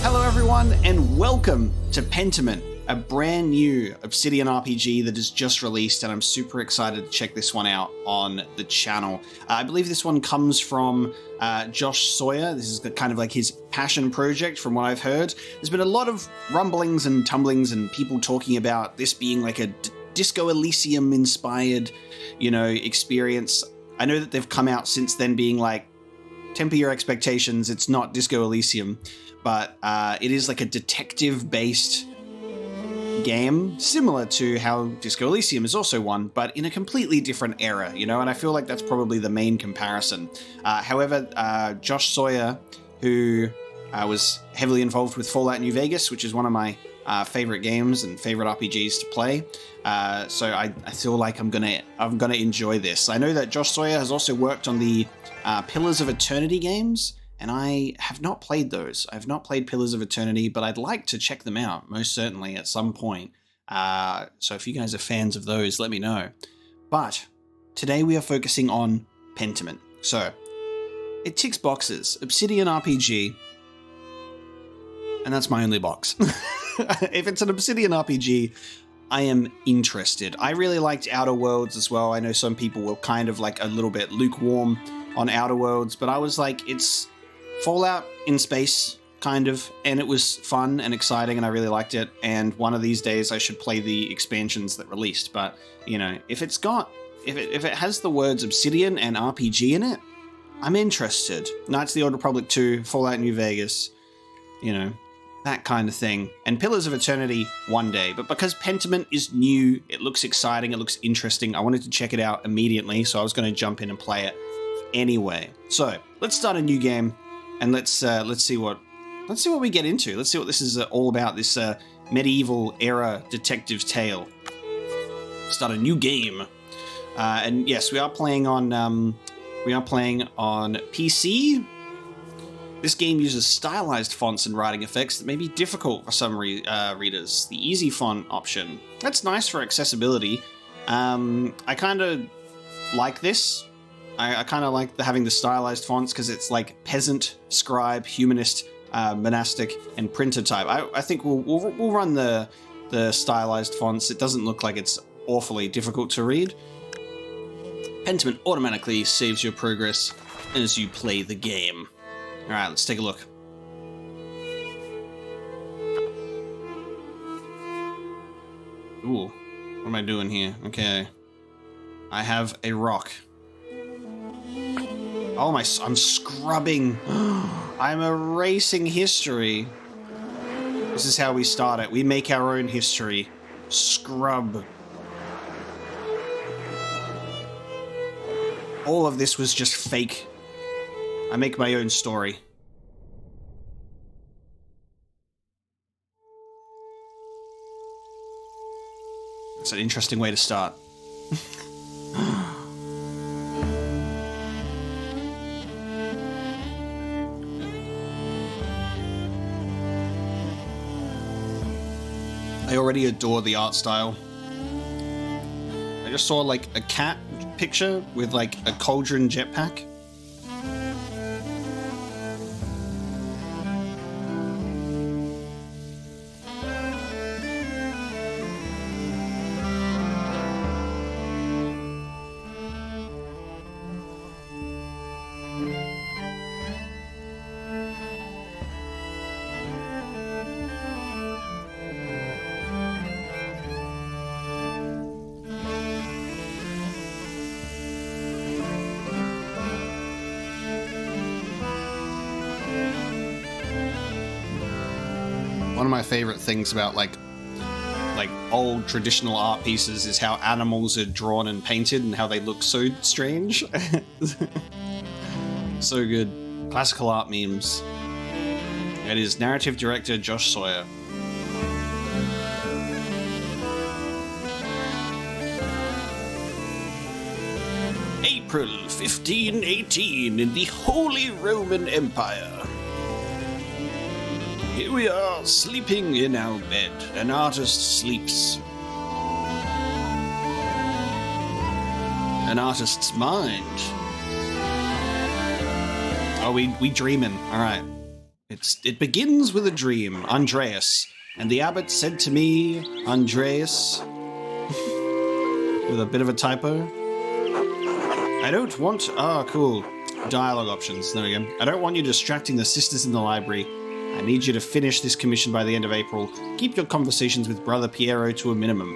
Hello everyone and welcome to Pentiment, a brand new Obsidian RPG that has just released, and I'm super excited to check this one out on the channel. I believe this one comes from Josh Sawyer. This is kind of like his passion project from what I've heard. There's been a lot of rumblings and tumblings and people talking about this being like a Disco Elysium inspired, experience. I know that they've come out since then being like, temper your expectations, it's not Disco Elysium, but it is like a detective-based game, similar to how Disco Elysium is also one, but in a completely different era, and I feel like that's probably the main comparison. However, Josh Sawyer, who was heavily involved with Fallout New Vegas, which is one of my favorite games and favorite RPGs to play, so I feel like I'm gonna enjoy this. I know that Josh Sawyer has also worked on the Pillars of Eternity games, and I have not played those. I've not played Pillars of Eternity, but I'd like to check them out, most certainly, at some point. So if you guys are fans of those, let me know. But today we are focusing on Pentiment. So, it ticks boxes. Obsidian RPG, and that's my only box. If it's an Obsidian RPG, I am interested. I really liked Outer Worlds as well. I know some people were kind of like a little bit lukewarm on Outer Worlds, but I was like, it's Fallout in space, kind of, and it was fun and exciting, and I really liked it, and one of these days I should play the expansions that released. But, if it has the words Obsidian and RPG in it, I'm interested. Knights of the Old Republic 2, Fallout New Vegas, that kind of thing. And Pillars of Eternity one day. But because Pentiment is new, it looks exciting, it looks interesting, I wanted to check it out immediately, so I was going to jump in and play it anyway. So, let's start a new game. And let's see what we get into. Let's see what this is all about. This medieval era detective tale. Start a new game, and yes, we are playing on PC. This game uses stylized fonts and writing effects that may be difficult for some readers. The easy font option, that's nice for accessibility. I kind of like this. I kind of like having the stylized fonts because it's like peasant, scribe, humanist, monastic, and printer type. I think we'll run the stylized fonts. It doesn't look like it's awfully difficult to read. Pentiment automatically saves your progress as you play the game. All right, let's take a look. Ooh, what am I doing here? Okay, I have a rock. Oh my, I'm scrubbing. I'm erasing history. This is how we start it. We make our own history. Scrub. All of this was just fake. I make my own story. That's an interesting way to start. I already adore the art style. I just saw like a cat picture with like a cauldron jetpack. One of my favorite things about like old traditional art pieces is how animals are drawn and painted and how they look so strange. So good. Classical art memes. It is narrative director Josh Sawyer. April 1518 in the Holy Roman Empire. Here we are, sleeping in our bed. An artist sleeps. An artist's mind. Oh, we dreaming. All right. It begins with a dream, Andreas. And the abbot said to me, Andreas, with a bit of a typo. I don't want... Oh, cool. Dialogue options. There we go. I don't want you distracting the sisters in the library. I need you to finish this commission by the end of April. Keep your conversations with Brother Piero to a minimum.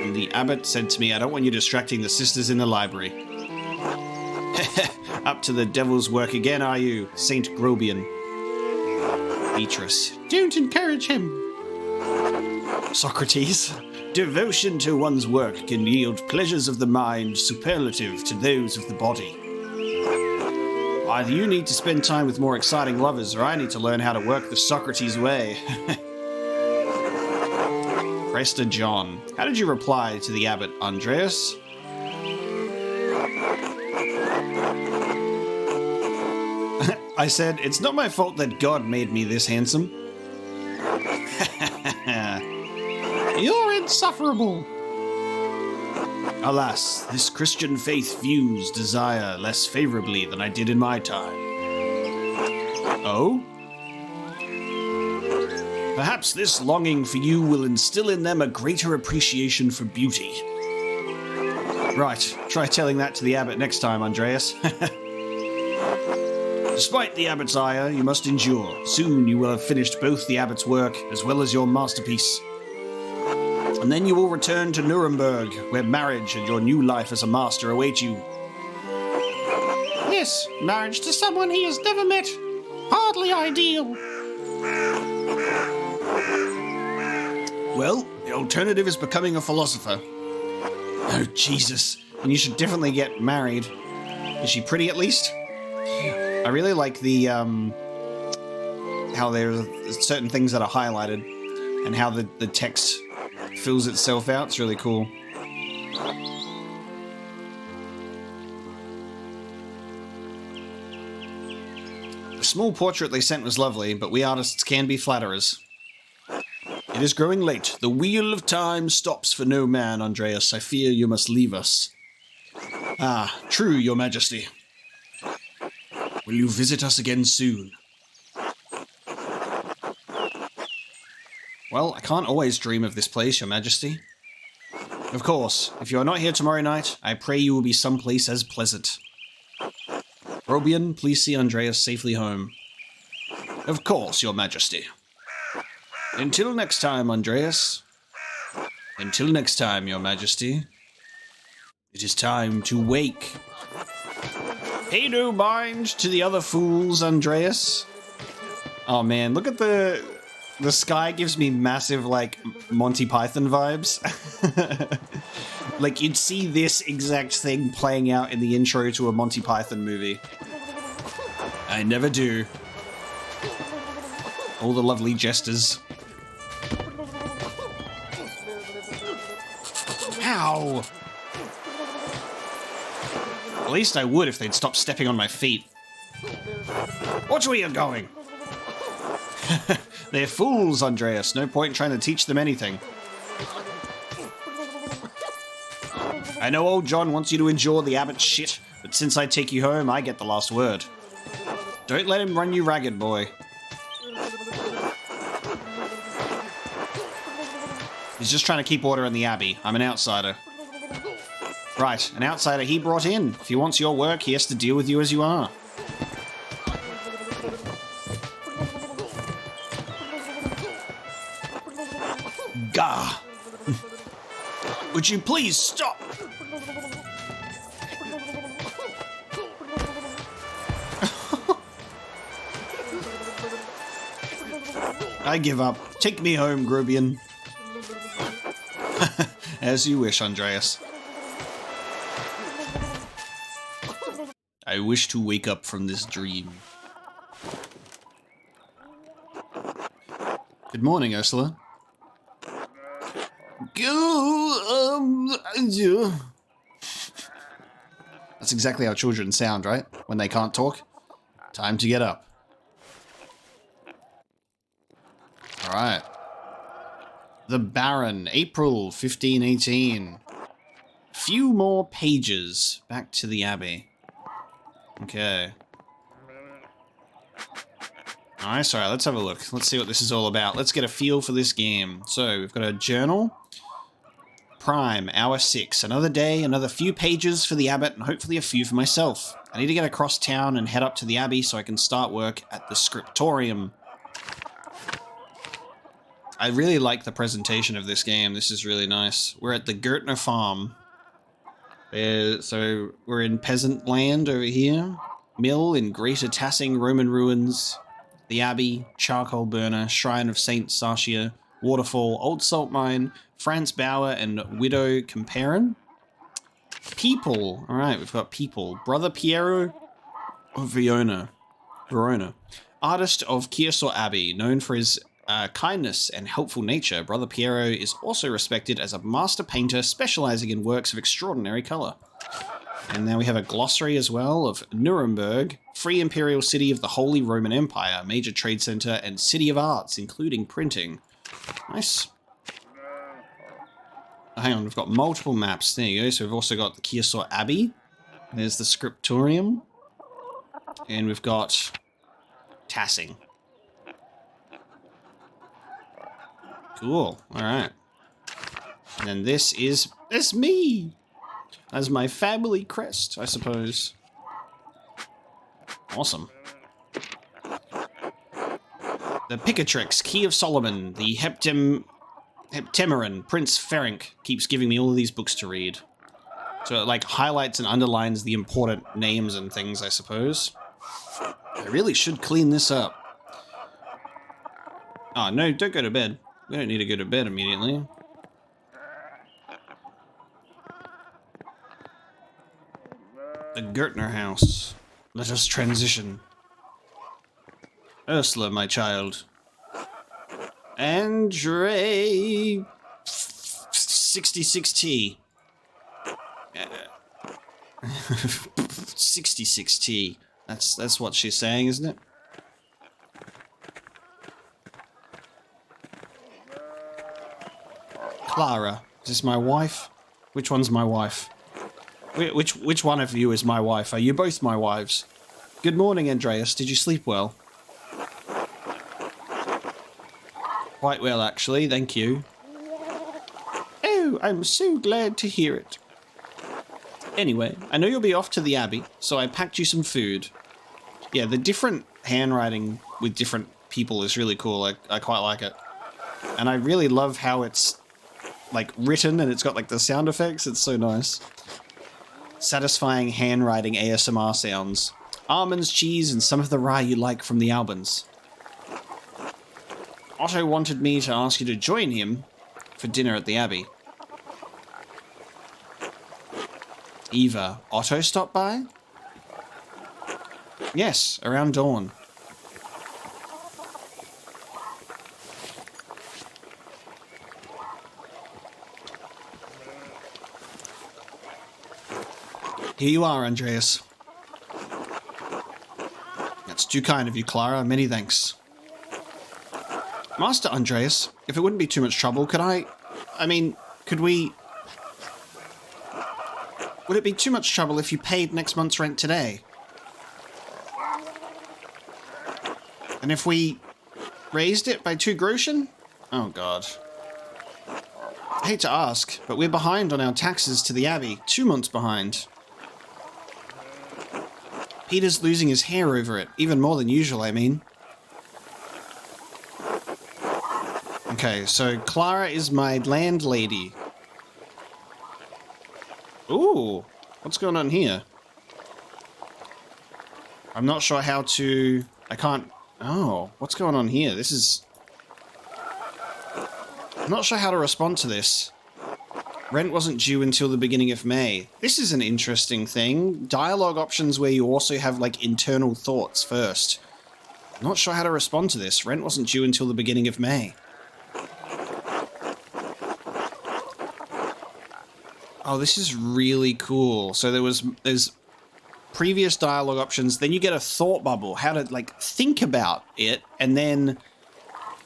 And the abbot said to me, I don't want you distracting the sisters in the library. Up to the devil's work again, are you, Saint Grobian? Beatrice. Don't encourage him. Socrates. Devotion to one's work can yield pleasures of the mind superlative to those of the body. Either you need to spend time with more exciting lovers, or I need to learn how to work the Socrates way. Prester John. How did you reply to the abbot, Andreas? I said, it's not my fault that God made me this handsome. You're insufferable. Alas, this Christian faith views desire less favorably than I did in my time. Oh? Perhaps this longing for you will instill in them a greater appreciation for beauty. Right, try telling that to the abbot next time, Andreas. Despite the abbot's ire, you must endure. Soon you will have finished both the abbot's work as well as your masterpiece. And then you will return to Nuremberg, where marriage and your new life as a master await you. Yes, marriage to someone he has never met. Hardly ideal. Well, the alternative is becoming a philosopher. Oh, Jesus. And you should definitely get married. Is she pretty at least? I really like the, how there are certain things that are highlighted and how the text fills itself out. It's really cool. The small portrait they sent was lovely, but we artists can be flatterers. It is growing late. The wheel of time stops for no man, Andreas. I fear you must leave us. Ah, true, your majesty. Will you visit us again soon? Well, I can't always dream of this place, your majesty. Of course, if you are not here tomorrow night, I pray you will be someplace as pleasant. Grobian, please see Andreas safely home. Of course, your majesty. Until next time, Andreas. Until next time, your majesty. It is time to wake. Pay no mind to the other fools, Andreas. Oh man, look at the sky gives me massive, like, Monty Python vibes. Like, you'd see this exact thing playing out in the intro to a Monty Python movie. I never do. All the lovely jesters. Ow! At least I would if they'd stop stepping on my feet. Watch where you're going! They're fools, Andreas. No point trying to teach them anything. I know old John wants you to endure the abbot's shit, but since I take you home, I get the last word. Don't let him run you ragged, boy. He's just trying to keep order in the Abbey. I'm an outsider. Right, an outsider he brought in. If he wants your work, he has to deal with you as you are. Gah! Would you please stop? I give up. Take me home, Grobian. As you wish, Andreas. I wish to wake up from this dream. Good morning, Ursula. That's exactly how children sound, right? When they can't talk. Time to get up. Alright. The Baron, April 1518. Few more pages. Back to the Abbey. Okay. Nice, alright, let's have a look. Let's see what this is all about. Let's get a feel for this game. So, we've got a journal. Prime, hour 6. Another day, another few pages for the abbot, and hopefully a few for myself. I need to get across town and head up to the Abbey so I can start work at the scriptorium. I really like the presentation of this game. This is really nice. We're at the Gertner farm. So we're in peasant land over here. Mill in Greater Tassing, Roman ruins. The Abbey, charcoal burner, shrine of Saint Sartia, waterfall, old salt mine, Franz Bauer and widow Comparin. People. All right, we've got people. Brother Piero of Verona. Artist of Chiasso Abbey, known for his kindness and helpful nature. Brother Piero is also respected as a master painter specializing in works of extraordinary color. And now we have a glossary as well of Nuremberg, free imperial city of the Holy Roman Empire, major trade center and city of arts, including printing. Nice. Hang on, we've got multiple maps. There you go. So we've also got the Chiasso Abbey. There's the scriptorium. And we've got tassing. Cool. All right. And then this is... It's me! As my family crest, I suppose. Awesome. The Picatrix, Key of Solomon, the Heptameron, Prince Ferenc keeps giving me all of these books to read. So it like highlights and underlines the important names and things, I suppose. I really should clean this up. Oh, no, don't go to bed. We don't need to go to bed immediately. The Gertner house. Let us transition. Ursula, my child. Andre... 66T. 66T. That's what she's saying, isn't it? Clara. Is this my wife? Which one's my wife? Which one of you is my wife? Are you both my wives? Good morning, Andreas. Did you sleep well? Quite well, actually. Thank you. Oh, I'm so glad to hear it. Anyway, I know you'll be off to the Abbey, so I packed you some food. Yeah, the different handwriting with different people is really cool. I quite like it. And I really love how it's, like, written and it's got, like, the sound effects. It's so nice. Satisfying handwriting ASMR sounds. Almonds, cheese, and some of the rye you like from the Albans. Otto wanted me to ask you to join him for dinner at the Abbey. Eva, Otto stopped by? Yes, around dawn. Here you are, Andreas. That's too kind of you, Clara. Many thanks. Master Andreas, if it wouldn't be too much trouble, could we... Would it be too much trouble if you paid next month's rent today? And if we raised it by 2 groschen? Oh, God. I hate to ask, but we're behind on our taxes to the Abbey. 2 months behind. Peter's losing his hair over it. Even more than usual, I mean. Okay, so Clara is my landlady. Ooh, what's going on here? I'm not sure how to... I can't... Oh, what's going on here? This is... I'm not sure how to respond to this. Rent wasn't due until the beginning of May. This is an interesting thing. Dialogue options where you also have, like, internal thoughts first. I'm not sure how to respond to this. Rent wasn't due until the beginning of May. Oh, this is really cool. So there's previous dialogue options, then you get a thought bubble, how to, like, think about it, and then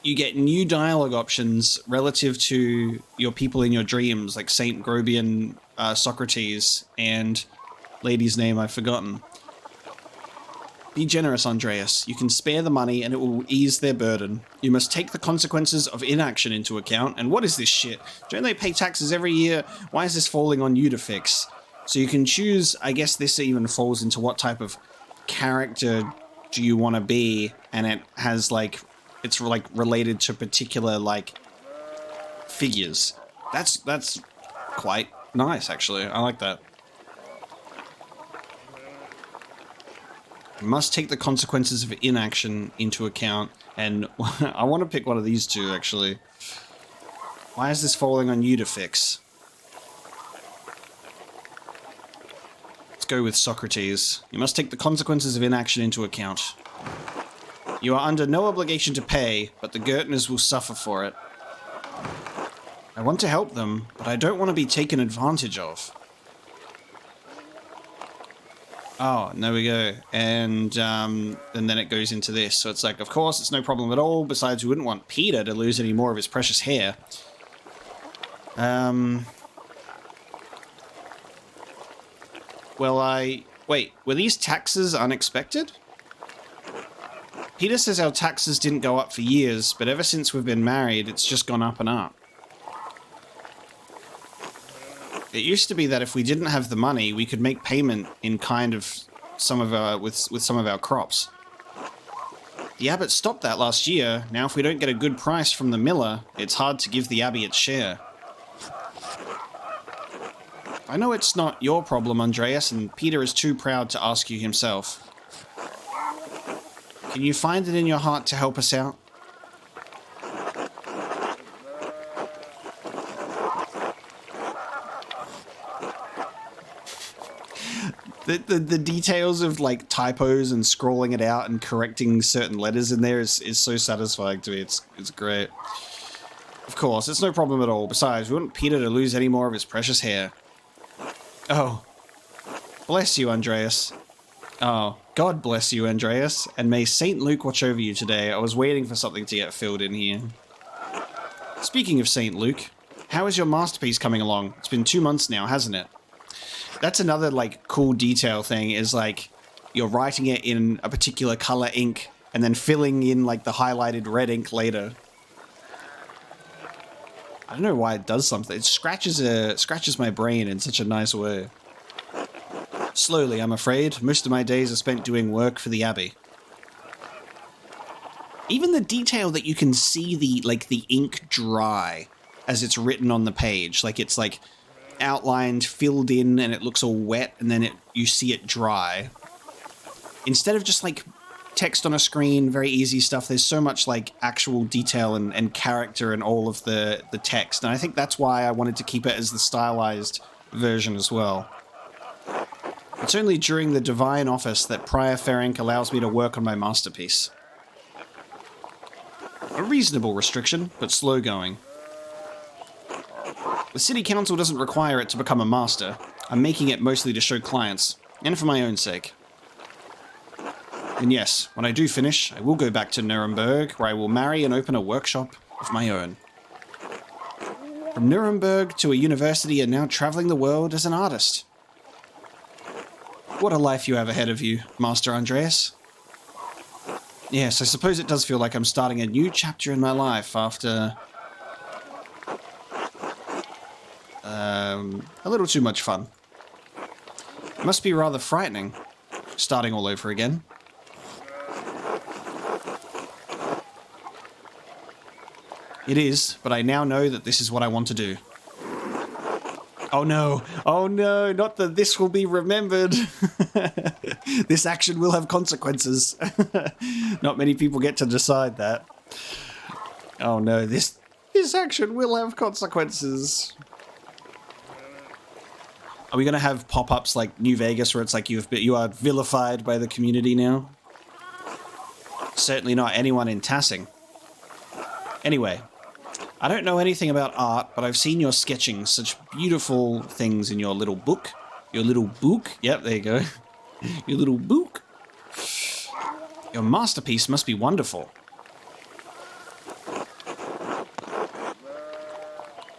you get new dialogue options relative to your people in your dreams, like Saint Grobian, Socrates, and lady's name I've forgotten. Be generous, Andreas. You can spare the money and it will ease their burden. You must take the consequences of inaction into account. And what is this shit? Don't they pay taxes every year? Why is this falling on you to fix? So you can choose, I guess this even falls into what type of character do you want to be, and it has like, it's like related to particular like figures. That's quite nice, actually. I like that. You must take the consequences of inaction into account, and I want to pick one of these two, actually. Why is this falling on you to fix? Let's go with Socrates. You must take the consequences of inaction into account. You are under no obligation to pay, but the Gertners will suffer for it. I want to help them, but I don't want to be taken advantage of. Oh, and there we go. And then it goes into this. So it's like, of course, it's no problem at all. Besides, we wouldn't want Peter to lose any more of his precious hair. Wait, were these taxes unexpected? Peter says our taxes didn't go up for years, but ever since we've been married, it's just gone up and up. It used to be that if we didn't have the money, we could make payment in kind of some of our, with some of our crops. The abbot stopped that last year. Now if we don't get a good price from the miller, it's hard to give the abbey its share. I know it's not your problem, Andreas, and Peter is too proud to ask you himself. Can you find it in your heart to help us out? The details of like typos and scrolling it out and correcting certain letters in there is so satisfying to me. It's great. Of course, it's no problem at all. Besides, we want Peter to lose any more of his precious hair. Oh. Bless you, Andreas. Oh, God bless you, Andreas, and may Saint Luke watch over you today. I was waiting for something to get filled in here. Speaking of Saint Luke, how is your masterpiece coming along? It's been 2 months now, hasn't it? That's another, like, cool detail thing, is, like, you're writing it in a particular color ink and then filling in, like, the highlighted red ink later. I don't know why it does something. It scratches my brain in such a nice way. Slowly, I'm afraid. Most of my days are spent doing work for the Abbey. Even the detail that you can see the ink dry as it's written on the page. Like, it's, like, outlined, filled in, and it looks all wet, and then you see it dry. Instead of just, like, text on a screen, very easy stuff, there's so much, like, actual detail and character in all of the text. And I think that's why I wanted to keep it as the stylized version as well. It's only during the divine office that Prior Ferenc allows me to work on my masterpiece. A reasonable restriction, but slow going. The city council doesn't require it to become a master. I'm making it mostly to show clients, and for my own sake. And yes, when I do finish, I will go back to Nuremberg, where I will marry and open a workshop of my own. From Nuremberg to a university and now traveling the world as an artist. What a life you have ahead of you, Master Andreas. Yes, I suppose it does feel like I'm starting a new chapter in my life after a little too much fun. It must be rather frightening, starting all over again. It is, but I now know that this is what I want to do. Oh no, not that this will be remembered. This action will have consequences. Not many people get to decide that. Oh no, this action will have consequences. Are we going to have pop-ups like New Vegas where it's like you are vilified by the community now? Certainly not anyone in tassing. Anyway, I don't know anything about art, but I've seen your sketching, such beautiful things in your little book. Your little book? Yep, there you go. Your little book. Your masterpiece must be wonderful.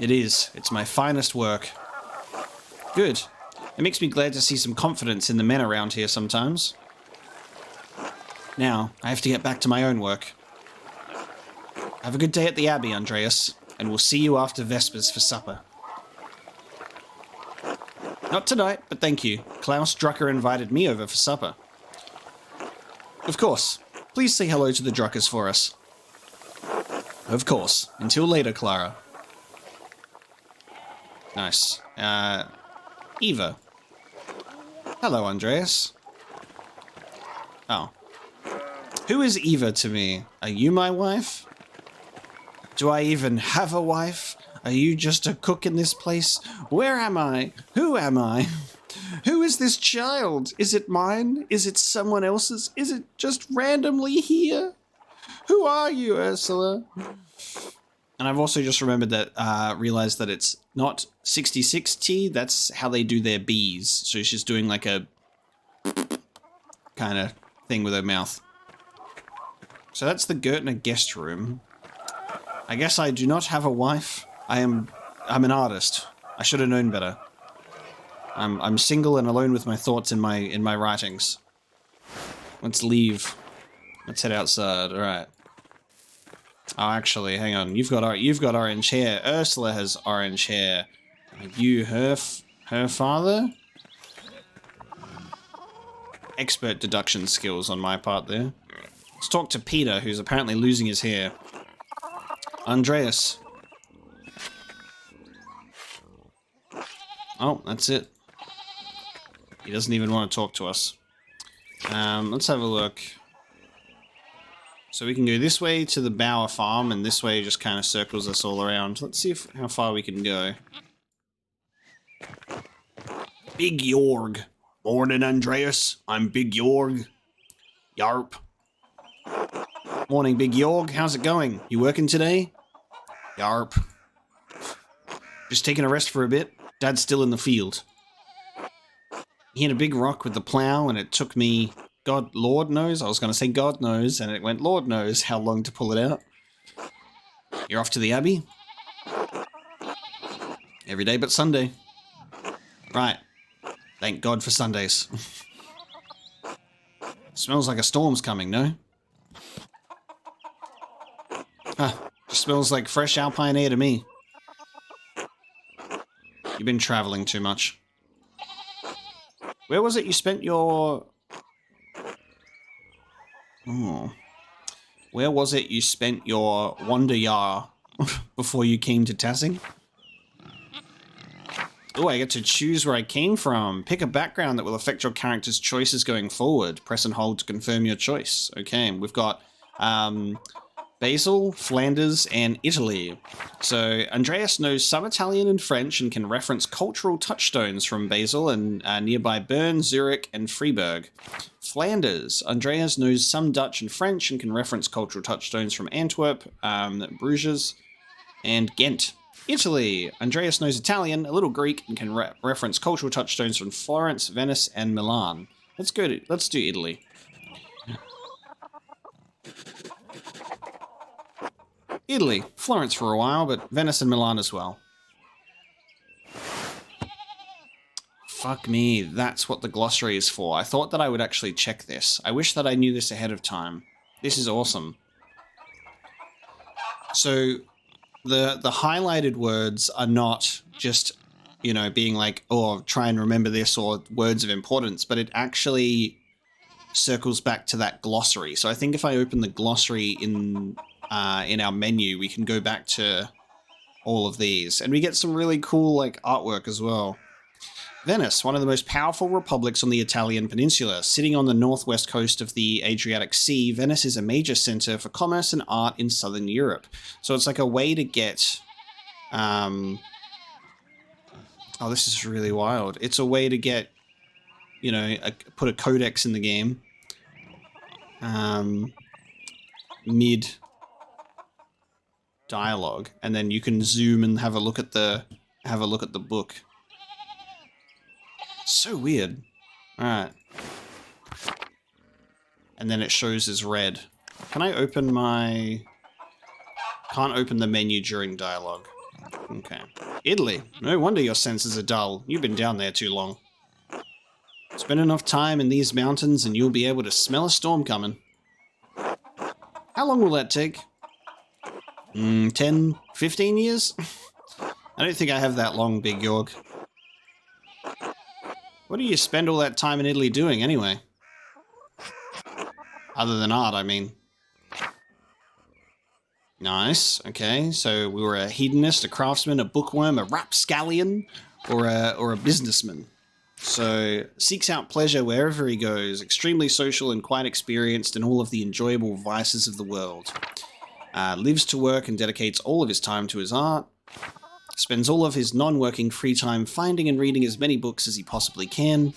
It is. It's my finest work. Good. It makes me glad to see some confidence in the men around here sometimes. Now, I have to get back to my own work. Have a good day at the Abbey, Andreas, and we'll see you after Vespers for supper. Not tonight, but thank you. Klaus Drucker invited me over for supper. Of course. Please say hello to the Druckers for us. Of course. Until later, Clara. Nice. Eva. Hello, Andreas. Oh. Who is Eva to me? Are you my wife? Do I even have a wife? Are you just a cook in this place? Where am I? Who am I? Who is this child? Is it mine? Is it someone else's? Is it just randomly here? Who are you, Ursula? And I've also just remembered that, realized that it's not 66T, that's how they do their B's. So she's doing like a kind of thing with her mouth. So that's the Gertner guest room. I guess I do not have a wife. I'm an artist. I should have known better. I'm single and alone with my thoughts in my writings. Let's leave. Let's head outside. All right. Oh, actually, hang on. You've got orange hair. Ursula has orange hair. Are you her father? Expert deduction skills on my part there. Let's talk to Peter, who's apparently losing his hair. Andreas. Oh, that's it. He doesn't even want to talk to us. Let's have a look. So we can go this way to the Bauer farm, and this way just kind of circles us all around. Let's see how far we can go. Big Jorg. Morning, Andreas. I'm Big Jorg. Yarp. Morning, Big Jorg. How's it going? You working today? Yarp. Just taking a rest for a bit. Dad's still in the field. He hit a big rock with the plow, and it took me, Lord knows, I was going to say God knows, and it went Lord knows how long to pull it out. You're off to the Abbey? Every day but Sunday. Right. Thank God for Sundays. Smells like a storm's coming, no? Just smells like fresh alpine air to me. You've been traveling too much. Where was it you spent your... Oh. Where was it you spent your Wanderjahr before you came to tassing? Oh, I get to choose where I came from. Pick a background that will affect your character's choices going forward. Press and hold to confirm your choice. Okay, we've got Basel, Flanders, and Italy. So Andreas knows some Italian and French and can reference cultural touchstones from Basel and nearby Bern, Zurich, and Freiburg. Flanders. Andreas knows some Dutch and French and can reference cultural touchstones from Antwerp, Bruges, and Ghent. Italy. Andreas knows Italian, a little Greek, and can reference cultural touchstones from Florence, Venice, and Milan. Let's do Italy. Italy. Florence for a while, but Venice and Milan as well. Fuck me, that's what the glossary is for. I thought that I would actually check this. I wish that I knew this ahead of time. This is awesome. So, the highlighted words are not just, you know, being like, oh, try and remember this, or words of importance, but it actually circles back to that glossary. So I think if I open the glossary in our menu, we can go back to all of these, and we get some really cool like artwork as well. Venice, one of the most powerful republics on the Italian peninsula. Sitting on the northwest coast of the Adriatic Sea, Venice is a major center for commerce and art in southern Europe. So it's like a way to get... oh, this is really wild. It's a way to get, you know, put a codex in the game. Mid dialogue, and then you can zoom and have a look at the book. So weird. Alright. And then it shows as red. Can I open my... Can't open the menu during dialogue. Okay. Italy. No wonder your senses are dull. You've been down there too long. Spend enough time in these mountains and you'll be able to smell a storm coming. How long will that take? 10, 15 years? I don't think I have that long, Big York. What do you spend all that time in Italy doing, anyway? Other than art, I mean. Nice. Okay, so we were a hedonist, a craftsman, a bookworm, a rapscallion, or a businessman. So, seeks out pleasure wherever he goes, extremely social and quite experienced in all of the enjoyable vices of the world. Lives to work and dedicates all of his time to his art. Spends all of his non-working free time finding and reading as many books as he possibly can.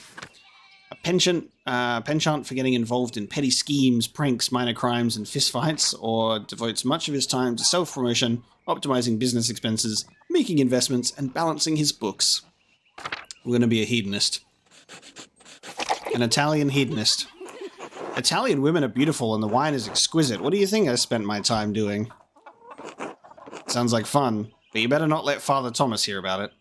A penchant for getting involved in petty schemes, pranks, minor crimes, and fistfights, or devotes much of his time to self-promotion, optimizing business expenses, making investments, and balancing his books. We're going to be a hedonist. An Italian hedonist. Italian women are beautiful and the wine is exquisite. What do you think I spent my time doing? Sounds like fun, but you better not let Father Thomas hear about it.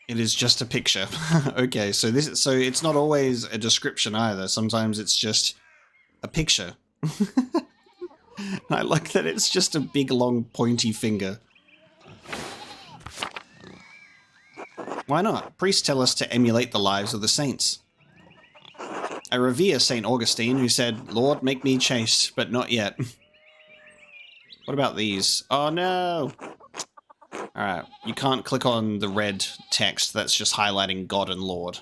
It is just a picture. Okay, so it's not always a description either. Sometimes it's just a picture. I like that it's just a big, long, pointy finger. Why not? Priests tell us to emulate the lives of the saints. I revere St. Augustine, who said, "Lord, make me chaste, but not yet." What about these? Oh, no! Alright, you can't click on the red text. That's just highlighting God and Lord.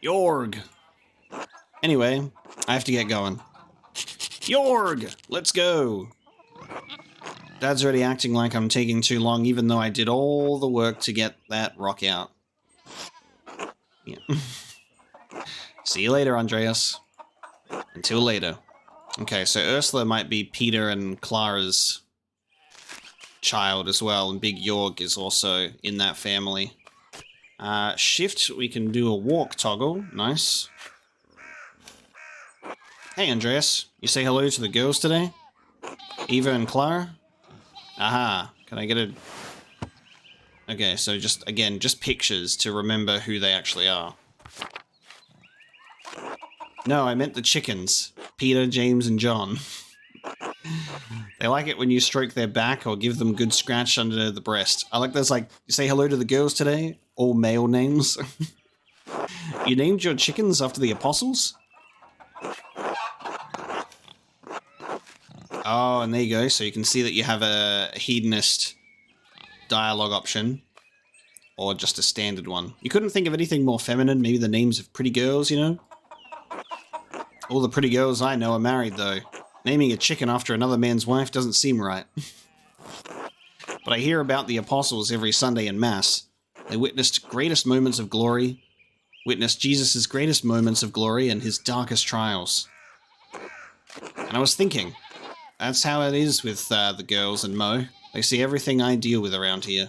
Jorg! Anyway, I have to get going. Jorg! Let's go! Dad's already acting like I'm taking too long, even though I did all the work to get that rock out. Yeah. See you later, Andreas. Until later. Okay, so Ursula might be Peter and Clara's child as well, and Big Jorg is also in that family. Shift, we can do a walk toggle. Nice. Hey, Andreas. You say hello to the girls today? Eva and Clara? Aha. Can I get a... Okay, so just, again, just pictures to remember who they actually are. No, I meant the chickens. Peter, James, and John. They like it when you stroke their back or give them good scratch under the breast. I like those, like, you say hello to the girls today? All male names. You named your chickens after the apostles? Oh, and there you go. So you can see that you have a hedonist dialogue option. Or just a standard one. You couldn't think of anything more feminine? Maybe the names of pretty girls, you know? All the pretty girls I know are married, though. Naming a chicken after another man's wife doesn't seem right. But I hear about the apostles every Sunday in Mass. They witnessed greatest moments of glory, witnessed Jesus' greatest moments of glory and his darkest trials. And I was thinking, that's how it is with the girls and Mo. They see everything I deal with around here.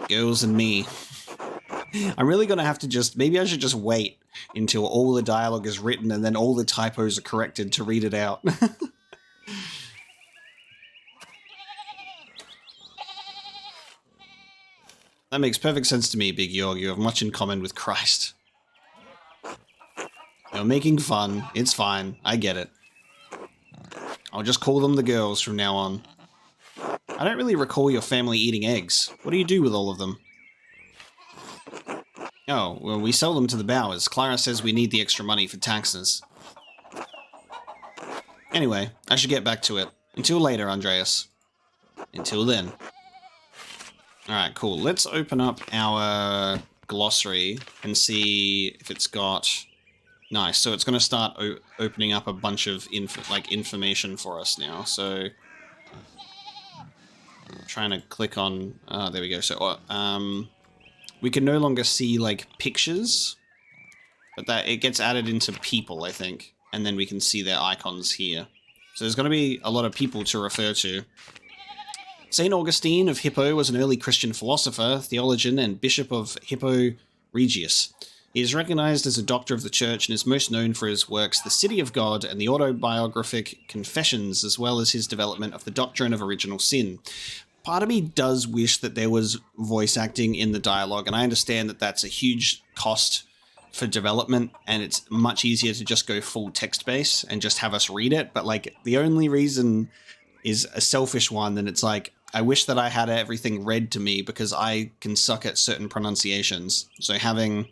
Girls and me. I'm really going to have to just... Maybe I should just wait until all the dialogue is written and then all the typos are corrected to read it out. That makes perfect sense to me, Big Jorg. You have much in common with Christ. You're making fun. It's fine. I get it. I'll just call them the girls from now on. I don't really recall your family eating eggs. What do you do with all of them? Oh, well, we sell them to the Bowers. Clara says we need the extra money for taxes. Anyway, I should get back to it. Until later, Andreas. Until then. Alright, cool. Let's open up our glossary and see if it's got... Nice, so it's going to start opening up a bunch of information for us now. So, I'm trying to click on... there we go. So, we can no longer see, like, pictures, but that it gets added into people, I think, and then we can see their icons here. So there's going to be a lot of people to refer to. St. Augustine of Hippo was an early Christian philosopher, theologian, and bishop of Hippo Regius. He is recognized as a doctor of the church and is most known for his works The City of God and the autobiographic Confessions, as well as his development of the doctrine of original sin. Part of me does wish that there was voice acting in the dialogue, and I understand that that's a huge cost for development, and it's much easier to just go full text base and just have us read it. But like the only reason is a selfish one, and it's like, I wish that I had everything read to me because I can suck at certain pronunciations. So having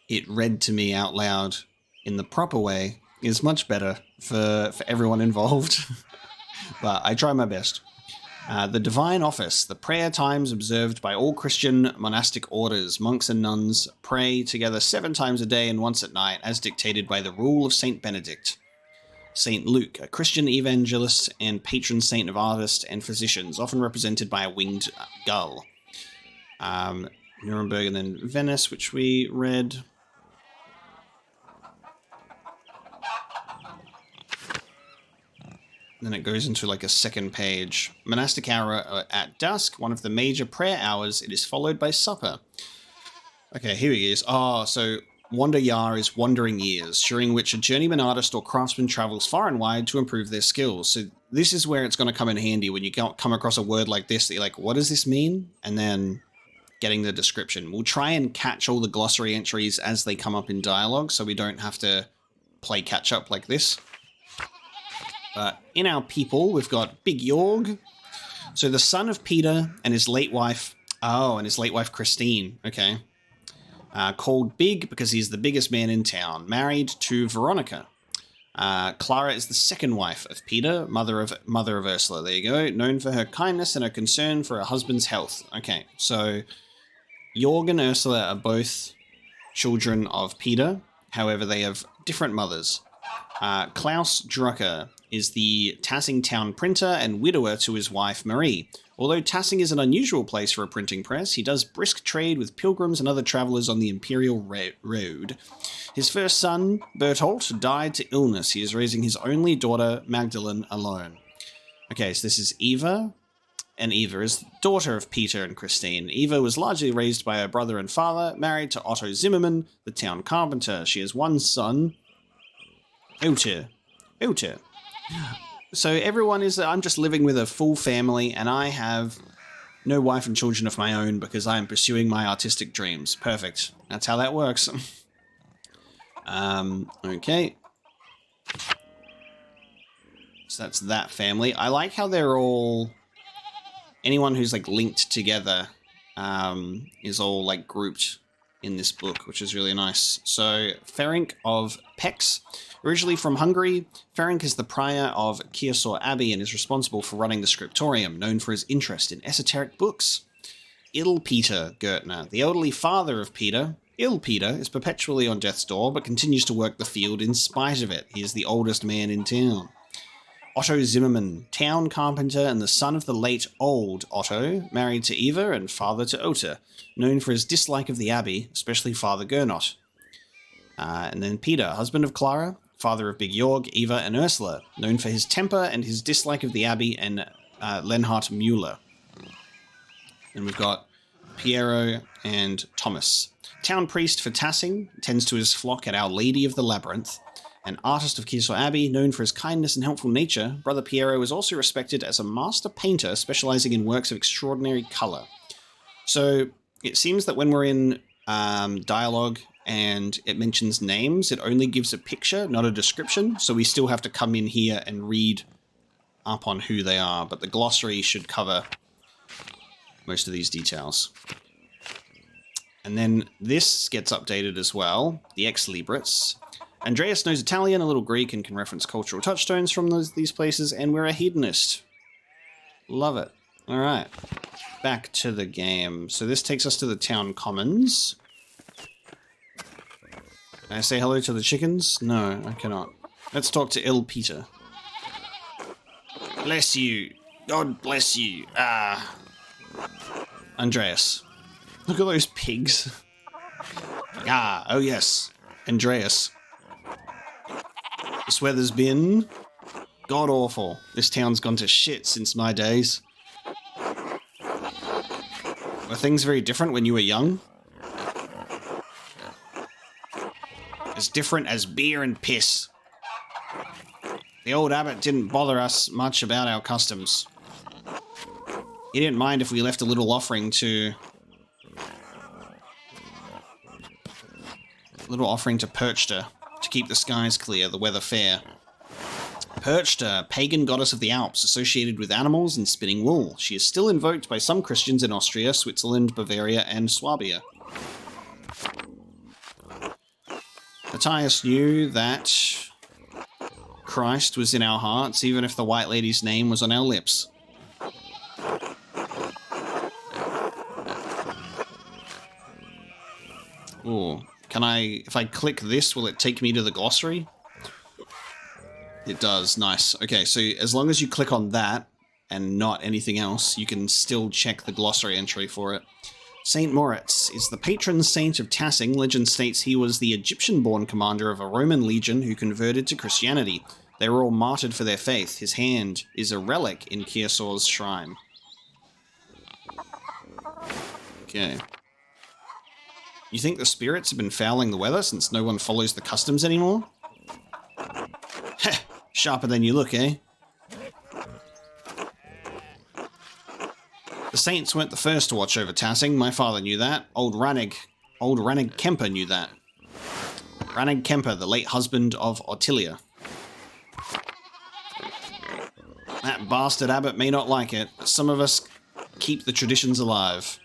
it read to me out loud in the proper way is much better for everyone involved. But I try my best. The Divine Office, the prayer times observed by all Christian monastic orders. Monks and nuns pray together 7 times a day and once at night, as dictated by the rule of Saint Benedict. Saint Luke, a Christian evangelist and patron saint of artists and physicians, often represented by a winged gull. Nuremberg and then Venice, which we read. Then it goes into like a second page. Monastic hour at dusk, one of the major prayer hours. It is followed by supper. Okay, here he is. So Wander Yar is wandering years, during which a journeyman artist or craftsman travels far and wide to improve their skills. So this is where it's going to come in handy when you come across a word like this that you're like, what does this mean? And then getting the description. We'll try and catch all the glossary entries as they come up in dialogue, so we don't have to play catch up like this. In our people, we've got Big Jorg. So the son of Peter and his late wife. Oh, and his late wife Christine. Okay. Called Big because he's the biggest man in town. Married to Veronica. Clara is the second wife of Peter, mother of Ursula. There you go. Known for her kindness and her concern for her husband's health. Okay, so Jorg and Ursula are both children of Peter. However, they have different mothers. Klaus Drucker is the Tassing town printer and widower to his wife Marie. Although Tassing is an unusual place for a printing press, he does brisk trade with pilgrims and other travellers on the Imperial Road. His first son, Berthold, died to illness. He is raising his only daughter, Magdalene, alone. Okay, so this is Eva, and Eva is the daughter of Peter and Christine. Eva was largely raised by her brother and father, married to Otto Zimmermann, the town carpenter. She has one son, Ute. So everyone is, I'm just living with a full family, and I have no wife and children of my own because I am pursuing my artistic dreams. Perfect. That's how that works. Okay. So that's that family. I like how they're all, anyone who's like linked together is all like grouped in this book, which is really nice. So Ferenc of Pex, originally from Hungary, Ferenc is the prior of Kiosor Abbey and is responsible for running the scriptorium, known for his interest in esoteric books. Ill Peter Gertner, the elderly father of Peter. Ill Peter is perpetually on death's door, but continues to work the field in spite of it. He is the oldest man in town. Otto Zimmermann, town carpenter and the son of the late old Otto, married to Eva and father to Ota, known for his dislike of the Abbey, especially Father Gernot. And then Peter, husband of Clara, father of Big Jorg, Eva, and Ursula, known for his temper and his dislike of the Abbey, and Lenhard Müller. And we've got Piero and Thomas. Town priest for Tassing, tends to his flock at Our Lady of the Labyrinth. An artist of Kiosor Abbey, known for his kindness and helpful nature, Brother Piero is also respected as a master painter specializing in works of extraordinary color. So it seems that when we're in dialogue and it mentions names, it only gives a picture, not a description. So we still have to come in here and read up on who they are. But the glossary should cover most of these details. And then this gets updated as well. The Ex Libris. Andreas knows Italian, a little Greek, and can reference cultural touchstones from these places, and we're a hedonist. Love it. All right. Back to the game. So this takes us to the town commons. Can I say hello to the chickens? No, I cannot. Let's talk to Ill Peter. Bless you. God bless you. Andreas. Look at those pigs. Oh yes. Andreas. This weather's been god-awful. This town's gone to shit since my days. Were things very different when you were young? As different as beer and piss. The old abbot didn't bother us much about our customs. He didn't mind if we left a little offering to little offering to Perchta to keep the skies clear, the weather fair. Perchta, pagan goddess of the Alps, associated with animals and spinning wool. She is still invoked by some Christians in Austria, Switzerland, Bavaria, and Swabia. Matthias knew that Christ was in our hearts, even if the White Lady's name was on our lips. Ooh, if I click this, will it take me to the glossary? It does, nice. Okay, so as long as you click on that and not anything else, you can still check the glossary entry for it. Saint Moritz is the patron saint of tassing. Legend states he was the Egyptian-born commander of a Roman legion who converted to Christianity. They were all martyred for their faith. His hand is a relic in Kearsor's shrine. Okay. You think the spirits have been fouling the weather since no one follows the customs anymore? Heh, sharper than you look, eh? The saints weren't the first to watch over tassing. My father knew that. Old Rannig Kemper knew that. Rannig Kemper, the late husband of Ottilia. That bastard abbot may not like it, but some of us keep the traditions alive.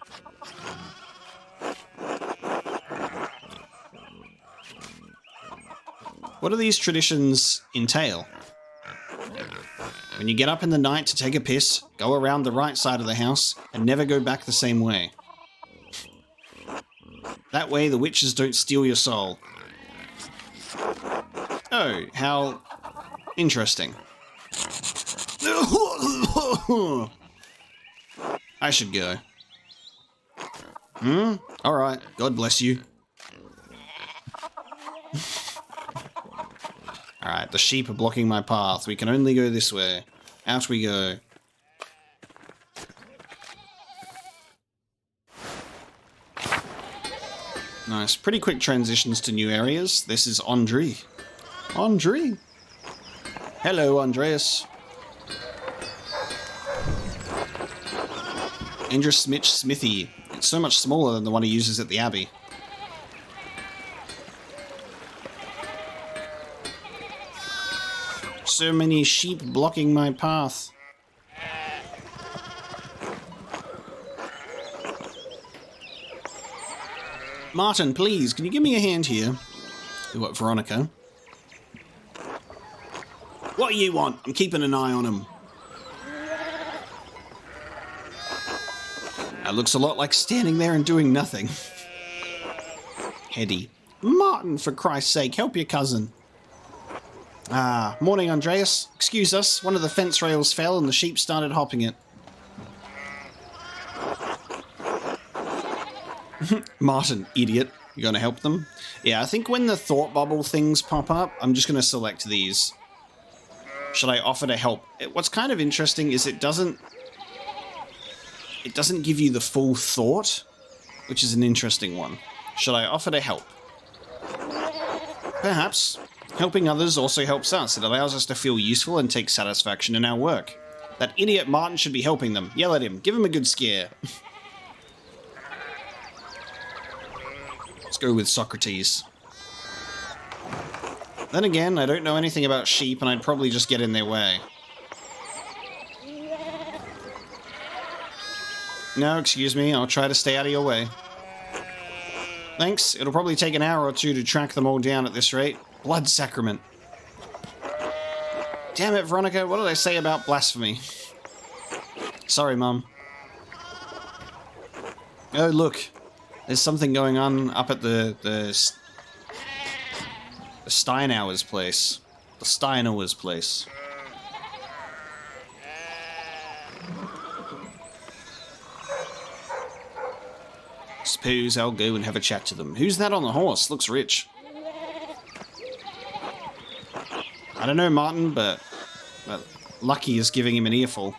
What do these traditions entail? When you get up in the night to take a piss, go around the right side of the house and never go back the same way. That way the witches don't steal your soul. Oh, how interesting. I should go. Alright, God bless you. Alright, the sheep are blocking my path. We can only go this way. Out we go. Nice. Pretty quick transitions to new areas. This is Andre. Andre. Hello, Andreas. Andrew Smitch Smithy. It's so much smaller than the one he uses at the Abbey. So many sheep blocking my path. Martin, please, can you give me a hand here? What, Veronica? What do you want? I'm keeping an eye on him. That looks a lot like standing there and doing nothing. Hetty. Martin, for Christ's sake, help your cousin. Ah, morning, Andreas. Excuse us, one of the fence rails fell and the sheep started hopping it. Martin, idiot. You gonna help them? Yeah, I think when the thought bubble things pop up, I'm just gonna select these. Should I offer to help? What's kind of interesting is it doesn't give you the full thought, which is an interesting one. Should I offer to help? Perhaps. Helping others also helps us. It allows us to feel useful and take satisfaction in our work. That idiot Martin should be helping them. Yell at him. Give him a good scare. Let's go with Socrates. Then again, I don't know anything about sheep and I'd probably just get in their way. No, excuse me. I'll try to stay out of your way. Thanks. It'll probably take an hour or two to track them all down at this rate. Blood sacrament. Damn it, Veronica, what did I say about blasphemy? Sorry, Mum. Oh, look. There's something going on up at the Steinauer's place. The Steinauer's place. Suppose I'll go and have a chat to them. Who's that on the horse? Looks rich. I don't know, Martin, but Lucky is giving him an earful.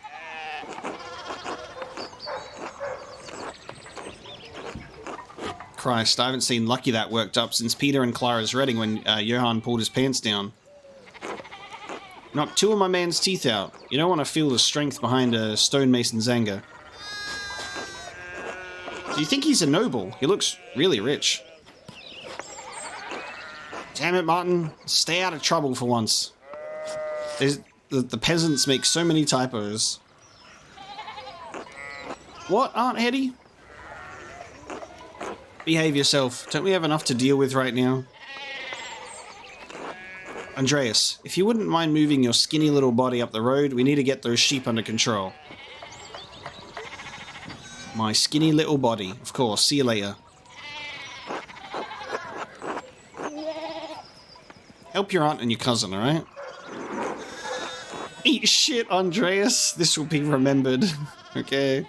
Christ, I haven't seen Lucky that worked up since Peter and Clara's wedding when Johann pulled his pants down. Knocked two of my man's teeth out. You don't want to feel the strength behind a stonemason's anger. Do you think he's a noble? He looks really rich. Damn it, Martin. Stay out of trouble for once. The peasants make so many typos. What, Aunt Hetty? Behave yourself. Don't we have enough to deal with right now? Andreas, if you wouldn't mind moving your skinny little body up the road, we need to get those sheep under control. My skinny little body. Of course. See you later. Help your aunt and your cousin, alright? Eat shit, Andreas. This will be remembered. Okay.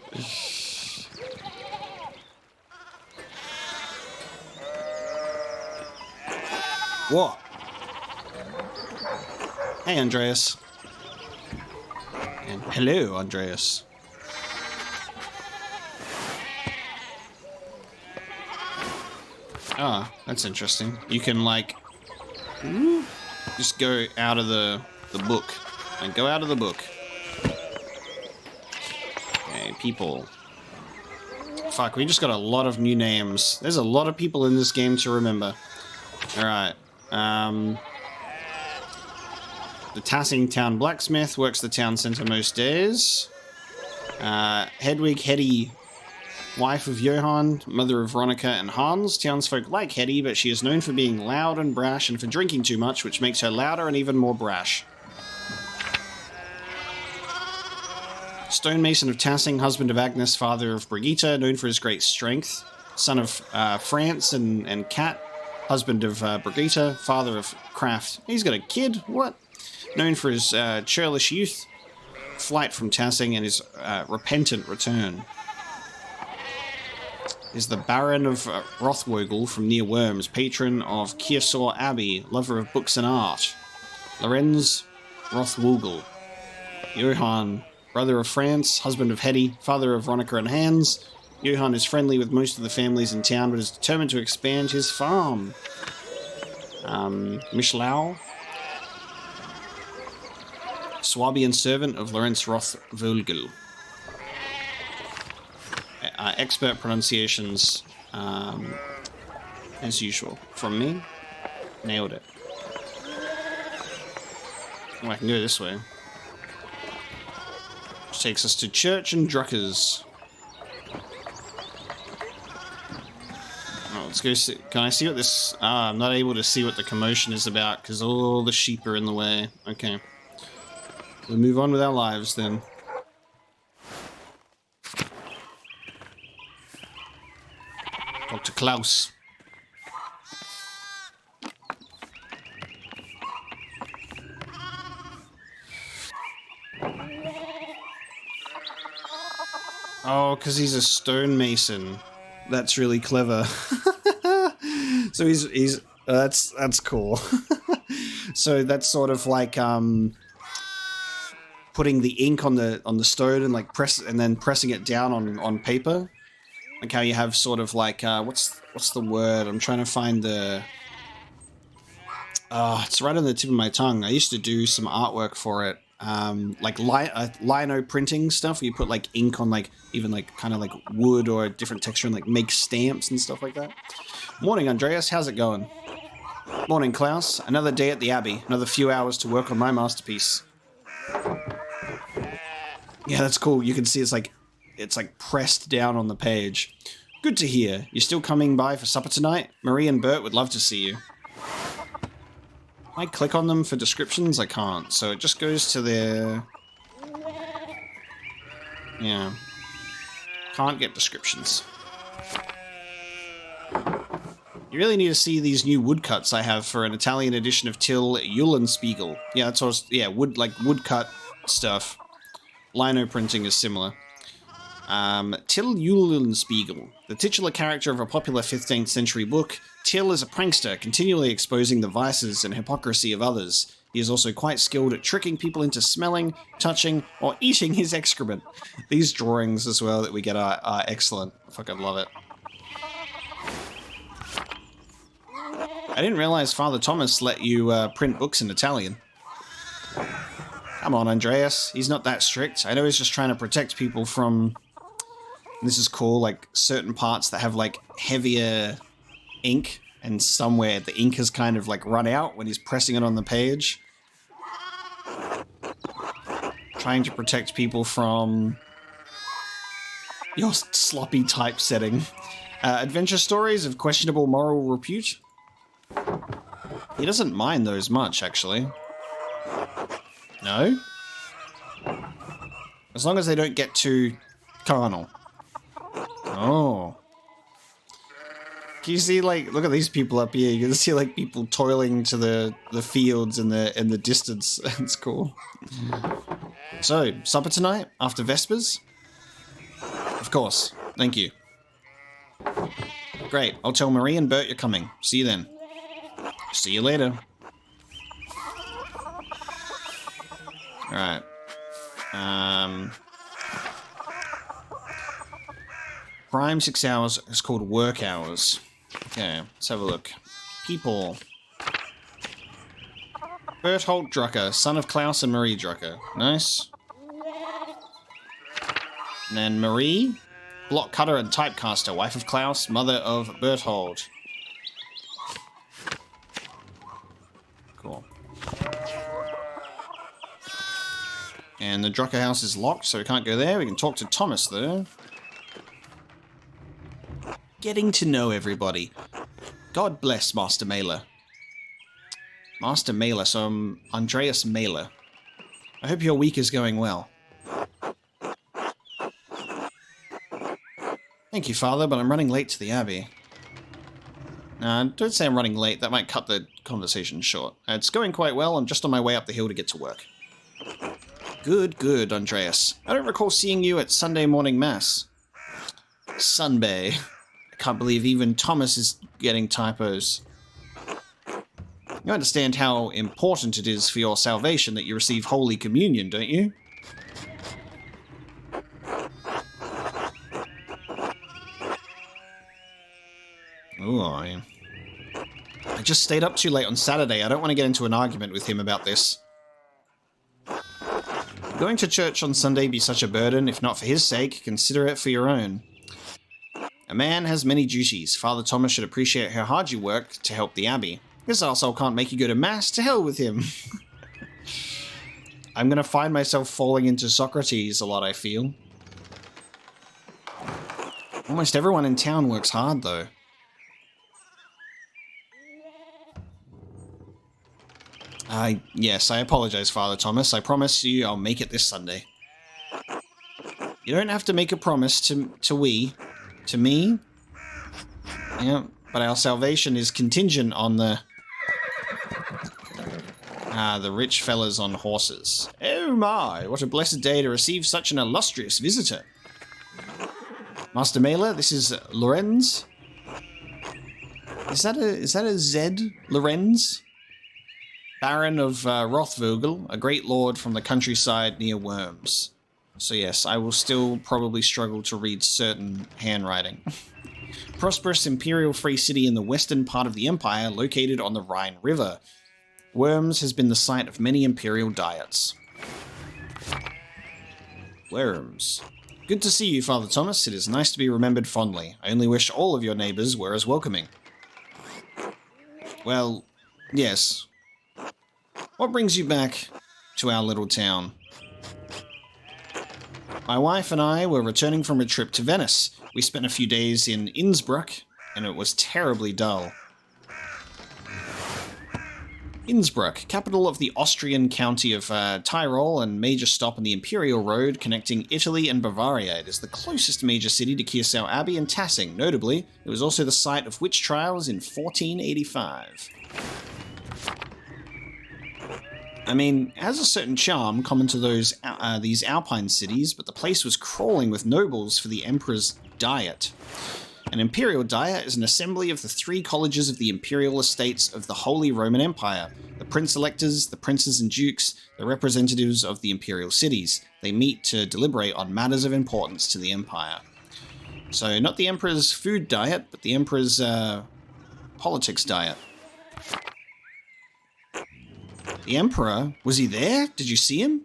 What? Hey, Andreas. And hello, Andreas. Ah, that's interesting. You can, like, just go out of the book. And go out of the book. Okay, people. Fuck, we just got a lot of new names. There's a lot of people in this game to remember. Alright. The Tassing Town Blacksmith works the town centre most days. Hedwig Hetty, wife of Johann, mother of Veronica and Hans. Townsfolk like Hetty, but she is known for being loud and brash and for drinking too much, which makes her louder and even more brash. Stonemason of Tassing, husband of Agnes, father of Brigitte, known for his great strength. Son of France and Cat, husband of Brigitte, father of Kraft. He's got a kid? What? Known for his churlish youth, flight from Tassing, and his repentant return. Is the Baron of Rothwogel from near Worms, patron of Kearsau Abbey, lover of books and art. Lorenz Rothwogel. Johann, brother of France, husband of Hetty, father of Veronica and Hans. Johann is friendly with most of the families in town, but is determined to expand his farm. Mischlau. Swabian servant of Lorenz Rothwogel. Expert pronunciations, as usual. From me, nailed it. Oh, I can go this way. Which takes us to Church and Drucker's. Oh, let's go see. Can I see what this... I'm not able to see what the commotion is about because all the sheep are in the way. Okay. We'll move on with our lives then. Dr. Klaus. Oh, because he's a stonemason. That's really clever. So he's that's cool. So that's sort of like putting the ink on the stone and like pressing it down on paper. Like how you have sort of like what's the word? I'm trying to find the. It's right on the tip of my tongue. I used to do some artwork for it, like lino printing stuff. Where you put like ink on like even like kind of like wood or a different texture and like make stamps and stuff like that. Morning, Andreas. How's it going? Morning, Klaus. Another day at the Abbey. Another few hours to work on my masterpiece. Yeah, that's cool. You can see it's like pressed down on the page. Good to hear. You still coming by for supper tonight? Marie and Bert would love to see you. I click on them for descriptions? I can't. So it just goes to their... Yeah. Can't get descriptions. You really need to see these new woodcuts I have for an Italian edition of Till Eulenspiegel. Yeah, that's what I was... Yeah, woodcut stuff. Lino printing is similar. Till Eulenspiegel, the titular character of a popular 15th century book. Till is a prankster, continually exposing the vices and hypocrisy of others. He is also quite skilled at tricking people into smelling, touching, or eating his excrement. These drawings as well that we get are excellent. I fucking love it. I didn't realize Father Thomas let you print books in Italian. Come on, Andreas. He's not that strict. I know he's just trying to protect people from... This is cool, like certain parts that have like heavier ink and somewhere the ink has kind of like run out when he's pressing it on the page. Trying to protect people from your sloppy typesetting. Adventure stories of questionable moral repute. He doesn't mind those much, actually. No? As long as they don't get too carnal. Oh. Can you see, like, look at these people up here. You can see, like, people toiling to the fields in the distance. It's cool. So, supper tonight after Vespers? Of course. Thank you. Great. I'll tell Marie and Bert you're coming. See you then. See you later. Alright. Prime 6 hours is called work hours. Okay, let's have a look. People. Berthold Drucker, son of Klaus and Marie Drucker. Nice. And then Marie, block cutter and typecaster, wife of Klaus, mother of Berthold. Cool. And the Drucker house is locked, so we can't go there. We can talk to Thomas, though. Getting to know everybody. God bless Master Mailer. Master Mailer, so I'm Andreas Mailer. I hope your week is going well. Thank you, Father, but I'm running late to the Abbey. Nah, don't say I'm running late. That might cut the conversation short. It's going quite well. I'm just on my way up the hill to get to work. Good, good, Andreas. I don't recall seeing you at Sunday morning mass. Sunday. I can't believe even Thomas is getting typos. You understand how important it is for your salvation that you receive Holy Communion, don't you? Ooh, I just stayed up too late on Saturday. I don't want to get into an argument with him about this. Going to church on Sunday be such a burden? If not for his sake, consider it for your own. A man has many duties. Father Thomas should appreciate how hard you work to help the Abbey. This arsehole can't make you go to mass. To hell with him. I'm going to find myself falling into Socrates a lot, I feel. Almost everyone in town works hard, though. Yes, I apologize, Father Thomas. I promise you I'll make it this Sunday. You don't have to make a promise to me. Yeah, but our salvation is contingent on the rich fellas on horses. Oh my, what a blessed day to receive such an illustrious visitor. Master Mailer, this is Lorenz. Is that a Z? Lorenz? Baron of Rothvogel, a great lord from the countryside near Worms. So yes, I will still probably struggle to read certain handwriting. Prosperous imperial free city in the western part of the empire, located on the Rhine River. Worms has been the site of many imperial diets. Worms. Good to see you, Father Thomas. It is nice to be remembered fondly. I only wish all of your neighbours were as welcoming. Well, yes. What brings you back to our little town? My wife and I were returning from a trip to Venice. We spent a few days in Innsbruck, and it was terribly dull. Innsbruck, capital of the Austrian county of Tyrol and major stop on the Imperial Road connecting Italy and Bavaria. It is the closest major city to Kersau Abbey and Tassing. Notably, it was also the site of witch trials in 1485. I mean, it has a certain charm common to these Alpine cities, but the place was crawling with nobles for the Emperor's Diet. An imperial diet is an assembly of the 3 colleges of the imperial estates of the Holy Roman Empire. The prince-electors, the princes and dukes, the representatives of the imperial cities. They meet to deliberate on matters of importance to the empire. So, not the Emperor's food diet, but the Emperor's politics diet. The Emperor? Was he there? Did you see him?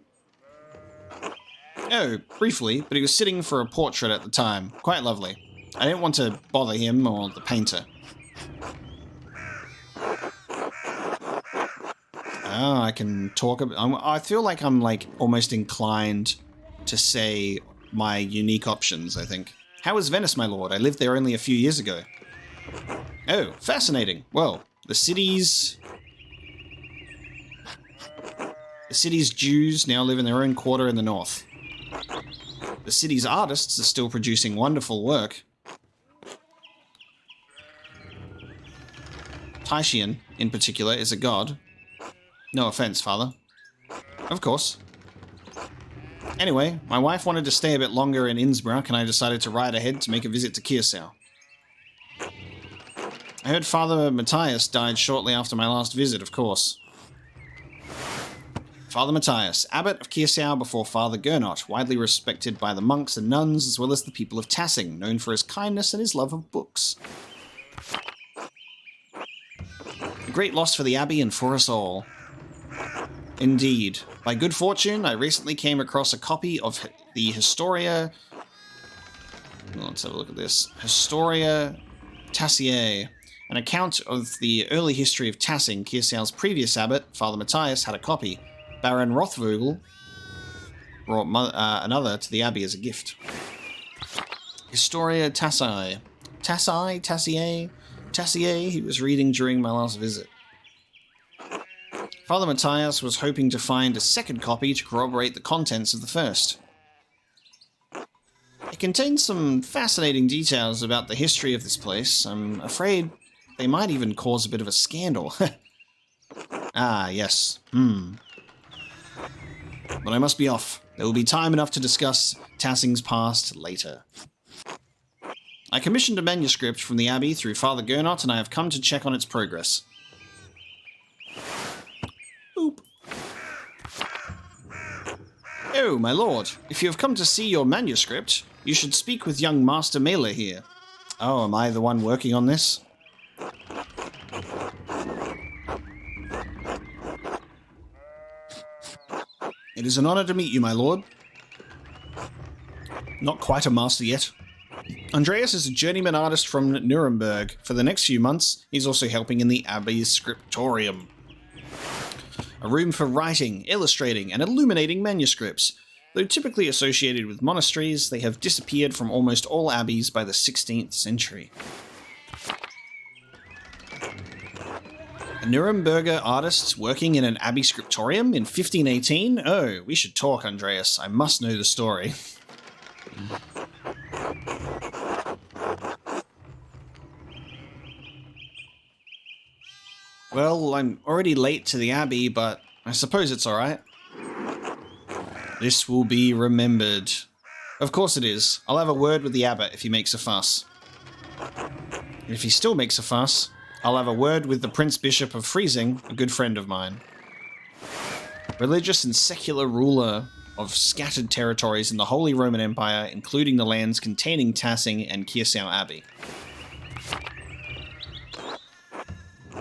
Oh, briefly, but he was sitting for a portrait at the time. Quite lovely. I didn't want to bother him or the painter. Oh, I can talk about... I feel like I'm, like, almost inclined to say my unique options, I think. How is Venice, my lord? I lived there only a few years ago. Oh, fascinating. Well, the city's Jews now live in their own quarter in the north. The city's artists are still producing wonderful work. Titian, in particular, is a god. No offense, father. Of course. Anyway, my wife wanted to stay a bit longer in Innsbruck, and I decided to ride ahead to make a visit to Kiersau. I heard Father Matthias died shortly after my last visit, of course. Father Matthias, abbot of Kiersau before Father Gertner, widely respected by the monks and nuns as well as the people of Tassing, known for his kindness and his love of books. A great loss for the Abbey and for us all. Indeed. By good fortune, I recently came across a copy of the Historia... Let's have a look at this. Historia Tassier, an account of the early history of Tassing. Kiersau's previous abbot, Father Matthias, had a copy. Baron Rothvogel brought another to the Abbey as a gift. Historia Tassier. Tassier, he was reading during my last visit. Father Matthias was hoping to find a second copy to corroborate the contents of the first. It contains some fascinating details about the history of this place. I'm afraid they might even cause a bit of a scandal. Ah, yes. But I must be off. There will be time enough to discuss Tassing's past later. I commissioned a manuscript from the Abbey through Father Gertner, and I have come to check on its progress. Oop. Oh, my lord, if you have come to see your manuscript, you should speak with young Master Mailer here. Oh, am I the one working on this? It is an honor to meet you, my lord. Not quite a master yet. Andreas is a journeyman artist from Nuremberg. For the next few months, he's also helping in the Abbey's scriptorium. A room for writing, illustrating, and illuminating manuscripts. Though typically associated with monasteries, they have disappeared from almost all abbeys by the 16th century. A Nuremberger artist working in an abbey scriptorium in 1518? Oh, we should talk, Andreas. I must know the story. Well, I'm already late to the Abbey, but I suppose it's alright. This will be remembered. Of course it is. I'll have a word with the abbot if he makes a fuss. And if he still makes a fuss, I'll have a word with the Prince Bishop of Freising, a good friend of mine. Religious and secular ruler of scattered territories in the Holy Roman Empire, including the lands containing Tassing and Kiersau Abbey.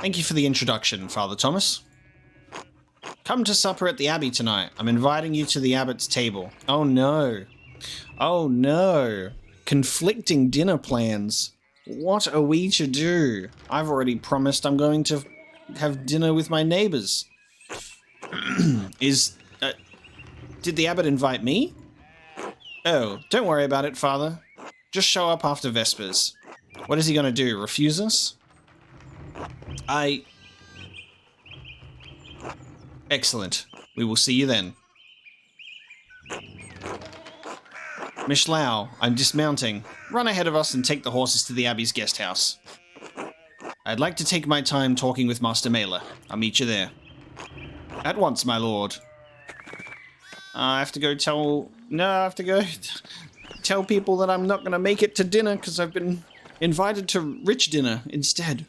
Thank you for the introduction, Father Thomas. Come to supper at the Abbey tonight. I'm inviting you to the abbot's table. Oh no. Oh no. Conflicting dinner plans. What are we to do? I've already promised I'm going to have dinner with my neighbors. Did the abbot invite me? Oh, don't worry about it, Father. Just show up after Vespers. What is he going to do, refuse us? Excellent. We will see you then. Mishlau, I'm dismounting. Run ahead of us and take the horses to the Abbey's guest house. I'd like to take my time talking with Master Mailer. I'll meet you there. At once, my lord. I have to go tell... No, I have to go tell people that I'm not going to make it to dinner because I've been invited to rich dinner instead.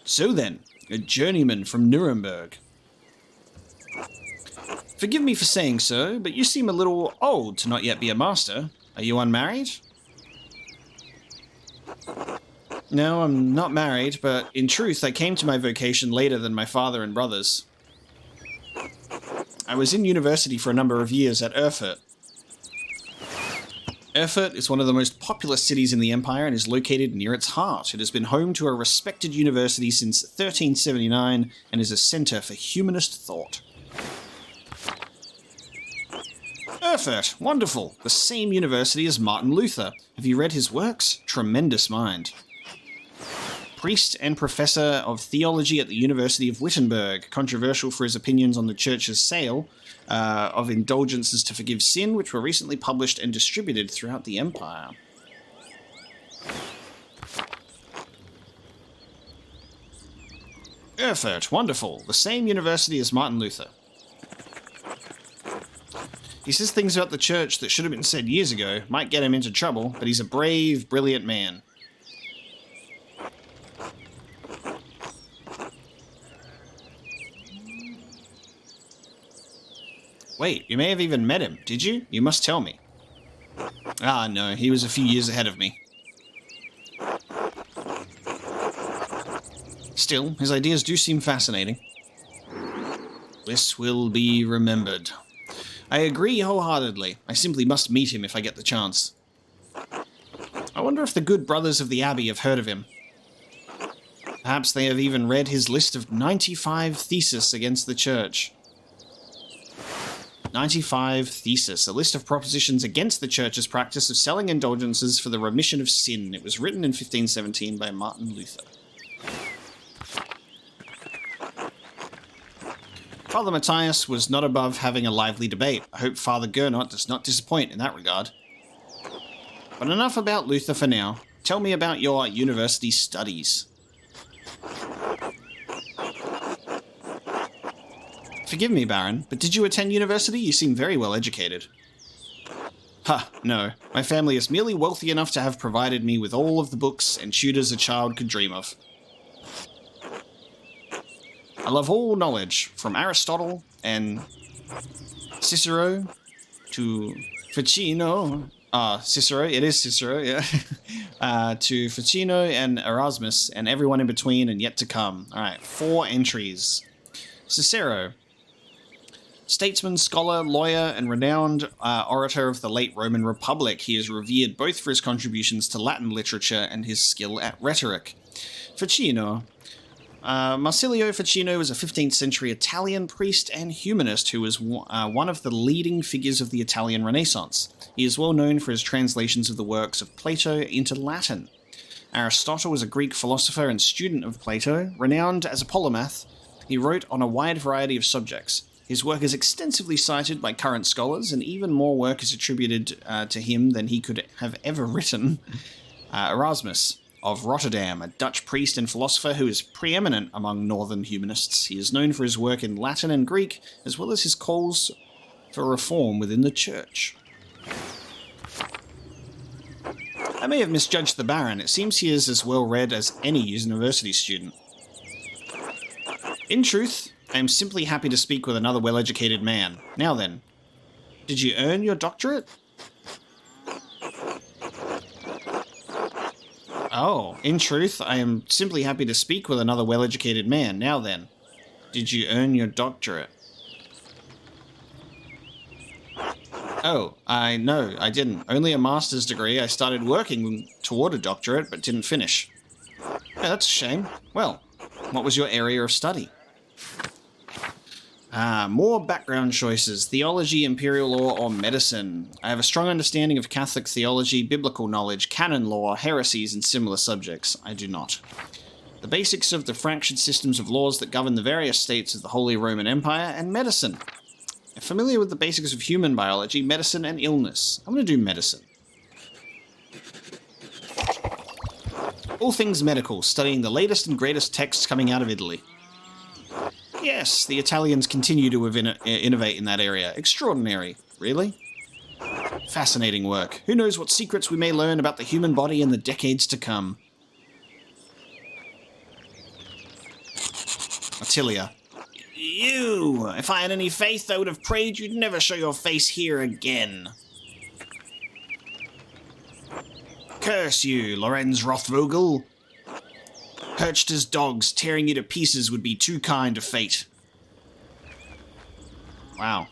So then, a journeyman from Nuremberg. Forgive me for saying so, but you seem a little old to not yet be a master. Are you unmarried? No, I'm not married, but in truth, I came to my vocation later than my father and brothers. I was in university for a number of years at Erfurt. Erfurt is one of the most populous cities in the Empire and is located near its heart. It has been home to a respected university since 1379 and is a centre for humanist thought. Erfurt, wonderful. The same university as Martin Luther. Have you read his works? Tremendous mind. Priest and professor of theology at the University of Wittenberg, controversial for his opinions on the church's sale of indulgences to forgive sin, which were recently published and distributed throughout the empire. Erfurt, wonderful. The same university as Martin Luther. He says things about the church that should have been said years ago, might get him into trouble, but he's a brave, brilliant man. Wait, you may have even met him, did you? You must tell me. Ah, no, he was a few years ahead of me. Still, his ideas do seem fascinating. This will be remembered. I agree wholeheartedly. I simply must meet him if I get the chance. I wonder if the good brothers of the Abbey have heard of him. Perhaps they have even read his list of 95 theses against the church. 95 thesis, a list of propositions against the church's practice of selling indulgences for the remission of sin. It was written in 1517 by Martin Luther. Father Matthias was not above having a lively debate. I hope Father Gertner does not disappoint in that regard. But enough about Luther for now. Tell me about your university studies. Forgive me, Baron, but did you attend university? You seem very well educated. No. My family is merely wealthy enough to have provided me with all of the books and tutors a child could dream of. I love all knowledge, from Aristotle and Cicero to Ficino. Cicero, it is Cicero, yeah. To Ficino and Erasmus and everyone in between and yet to come. Alright, 4 entries. Cicero. Statesman, scholar, lawyer, and renowned orator of the late Roman Republic. He is revered both for his contributions to Latin literature and his skill at rhetoric. Ficino. Marsilio Ficino was a 15th century Italian priest and humanist who was one of the leading figures of the Italian Renaissance. He is well known for his translations of the works of Plato into Latin. Aristotle was a Greek philosopher and student of Plato. Renowned as a polymath, he wrote on a wide variety of subjects. His work is extensively cited by current scholars, and even more work is attributed to him than he could have ever written. Erasmus of Rotterdam, a Dutch priest and philosopher who is preeminent among northern humanists. He is known for his work in Latin and Greek, as well as his calls for reform within the church. I may have misjudged the Baron. It seems he is as well read as any university student. In truth, I am simply happy to speak with another well-educated man. Now then, did you earn your doctorate? Oh, in truth, I am simply happy to speak with another well-educated man. Now then, did you earn your doctorate? Oh, no, I didn't. Only a master's degree. I started working toward a doctorate, but didn't finish. Yeah, that's a shame. Well, what was your area of study? More background choices. Theology, imperial law, or medicine. I have a strong understanding of Catholic theology, biblical knowledge, canon law, heresies, and similar subjects. I do not. The basics of the fractured systems of laws that govern the various states of the Holy Roman Empire, and medicine. I'm familiar with the basics of human biology, medicine, and illness. I'm going to do medicine. All things medical, studying the latest and greatest texts coming out of Italy. Yes, the Italians continue to innovate in that area. Extraordinary. Really? Fascinating work. Who knows what secrets we may learn about the human body in the decades to come. Attilia. You! If I had any faith, I would have prayed you'd never show your face here again. Curse you, Lorenz Rothvogel. Perched as dogs, tearing you to pieces would be too kind of fate. Wow.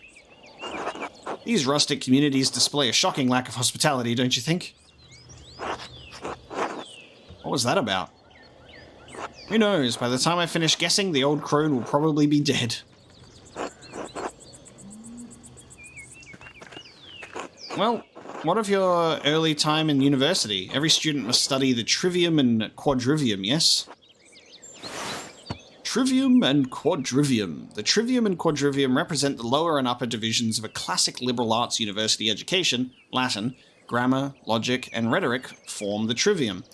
These rustic communities display a shocking lack of hospitality, don't you think? What was that about? Who knows? By the time I finish guessing, the old crone will probably be dead. Well, what of your early time in university? Every student must study the trivium and quadrivium, yes? Trivium and quadrivium. The trivium and quadrivium represent the lower and upper divisions of a classic liberal arts university education. Latin, grammar, logic, and rhetoric form the trivium.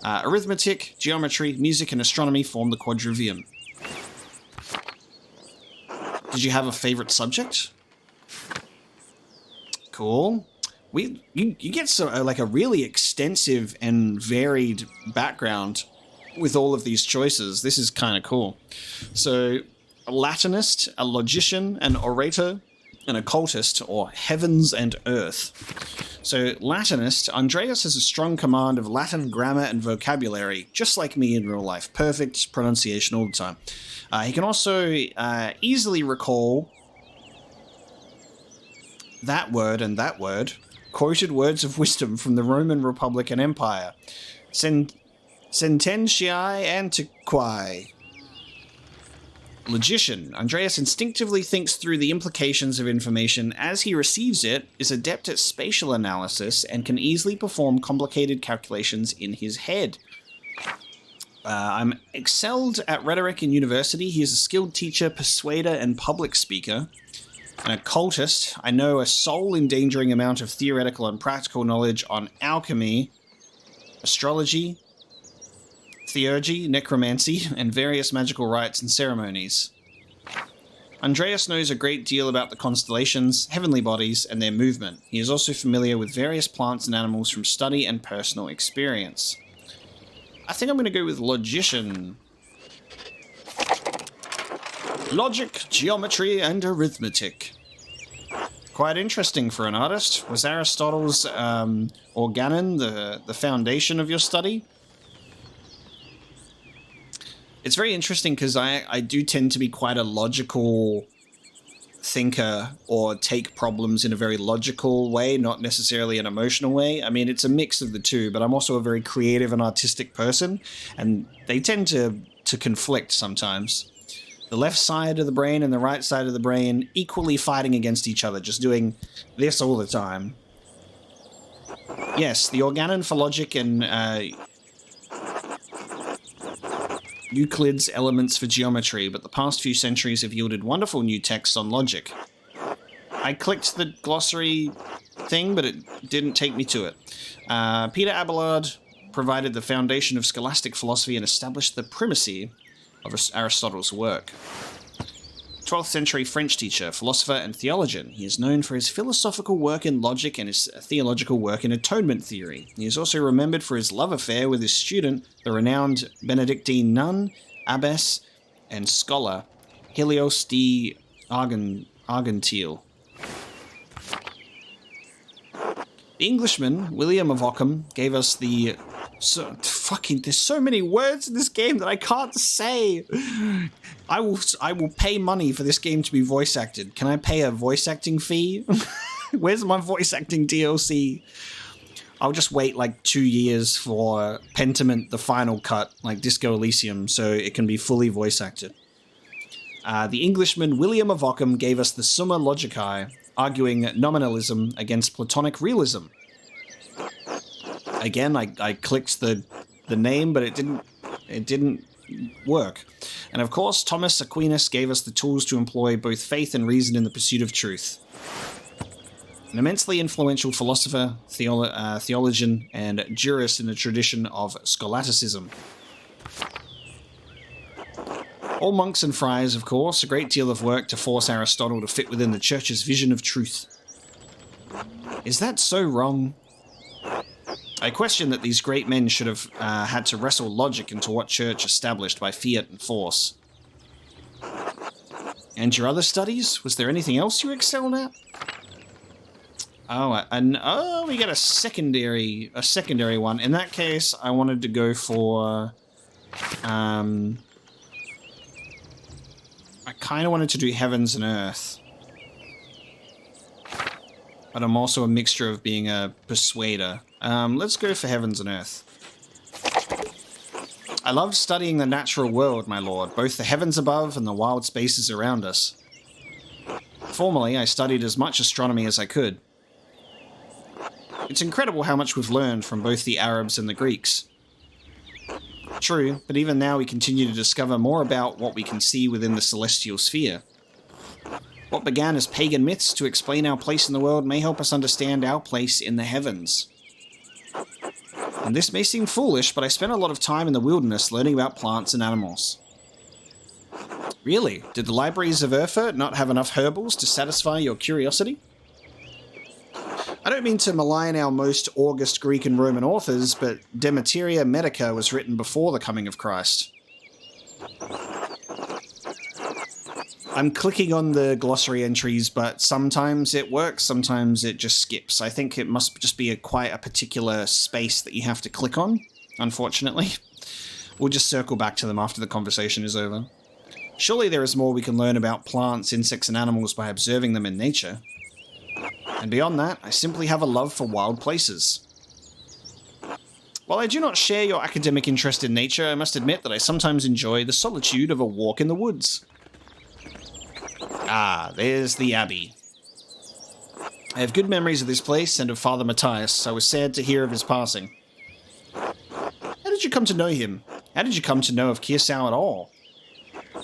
Arithmetic, geometry, music, and astronomy form the quadrivium. Did you have a favorite subject? Cool. You get like a really extensive and varied background with all of these choices. This is kind of cool. So, a Latinist, a logician, an orator, an occultist, or heavens and earth. So, Latinist, Andreas has a strong command of Latin grammar and vocabulary, just like me in real life. Perfect pronunciation all the time. He can also easily recall that word and that word, quoted words of wisdom from the Roman Republic and Empire. Sententiae antiquae. Logician. Andreas instinctively thinks through the implications of information as he receives it, is adept at spatial analysis, and can easily perform complicated calculations in his head. I'm excelled at rhetoric in university. He is a skilled teacher, persuader, and public speaker. An occultist. I know a soul-endangering amount of theoretical and practical knowledge on alchemy, astrology, theurgy, necromancy, and various magical rites and ceremonies. Andreas knows a great deal about the constellations, heavenly bodies, and their movement. He is also familiar with various plants and animals from study and personal experience. I think I'm going to go with logician. Logic, geometry, and arithmetic. Quite interesting for an artist. Was Aristotle's Organon the foundation of your study? It's very interesting because I do tend to be quite a logical thinker, or take problems in a very logical way, not necessarily an emotional way. I mean, it's a mix of the two, but I'm also a very creative and artistic person, and they tend to conflict sometimes. The left side of the brain and the right side of the brain equally fighting against each other, just doing this all the time. Yes, the Organon for logic and Euclid's Elements for geometry, but the past few centuries have yielded wonderful new texts on logic. I clicked the glossary thing, but it didn't take me to it. Peter Abelard provided the foundation of scholastic philosophy and established the primacy of Aristotle's work. 12th century French teacher, philosopher, and theologian. He is known for his philosophical work in logic and his theological work in atonement theory. He is also remembered for his love affair with his student, the renowned Benedictine nun, abbess, and scholar Helios de Argenteuil. The Englishman, William of Ockham, gave us the... there's so many words in this game that I can't say. I will pay money for this game to be voice acted. Can I pay a voice acting fee? Where's my voice acting DLC? I'll just wait like 2 years for Pentiment, the final cut, like Disco Elysium, so it can be fully voice acted. The Englishman William of Ockham gave us the Summa Logicae, arguing nominalism against Platonic realism. Again, I clicked the name, but it didn't work. And of course, Thomas Aquinas gave us the tools to employ both faith and reason in the pursuit of truth. An immensely influential philosopher, theologian, and jurist in the tradition of scholasticism. All monks and friars, of course, a great deal of work to force Aristotle to fit within the church's vision of truth. Is that so wrong? I question that these great men should have had to wrestle logic into what church established by fiat and force. And your other studies? Was there anything else you excelled at? Oh, we got a secondary one. In that case, I wanted to go for, I kind of wanted to do heavens and earth. but I'm also a mixture of being a persuader. Let's go for heavens and earth. I love studying the natural world, my lord, both the heavens above and the wild spaces around us. Formerly, I studied as much astronomy as I could. It's incredible how much we've learned from both the Arabs and the Greeks. True, but even now we continue to discover more about what we can see within the celestial sphere. What began as pagan myths to explain our place in the world may help us understand our place in the heavens. And this may seem foolish, but I spent a lot of time in the wilderness learning about plants and animals. Really? Did the libraries of Erfurt not have enough herbals to satisfy your curiosity? I don't mean to malign our most august Greek and Roman authors, but De Materia Medica was written before the coming of Christ. I'm clicking on the glossary entries, but sometimes it works, sometimes it just skips. I think it must just be quite a particular space that you have to click on, unfortunately. We'll just circle back to them after the conversation is over. Surely there is more we can learn about plants, insects, and animals by observing them in nature. And beyond that, I simply have a love for wild places. While I do not share your academic interest in nature, I must admit that I sometimes enjoy the solitude of a walk in the woods. Ah, there's the Abbey. I have good memories of this place and of Father Matthias. I was sad to hear of his passing. How did you come to know him? How did you come to know of Kiersau at all?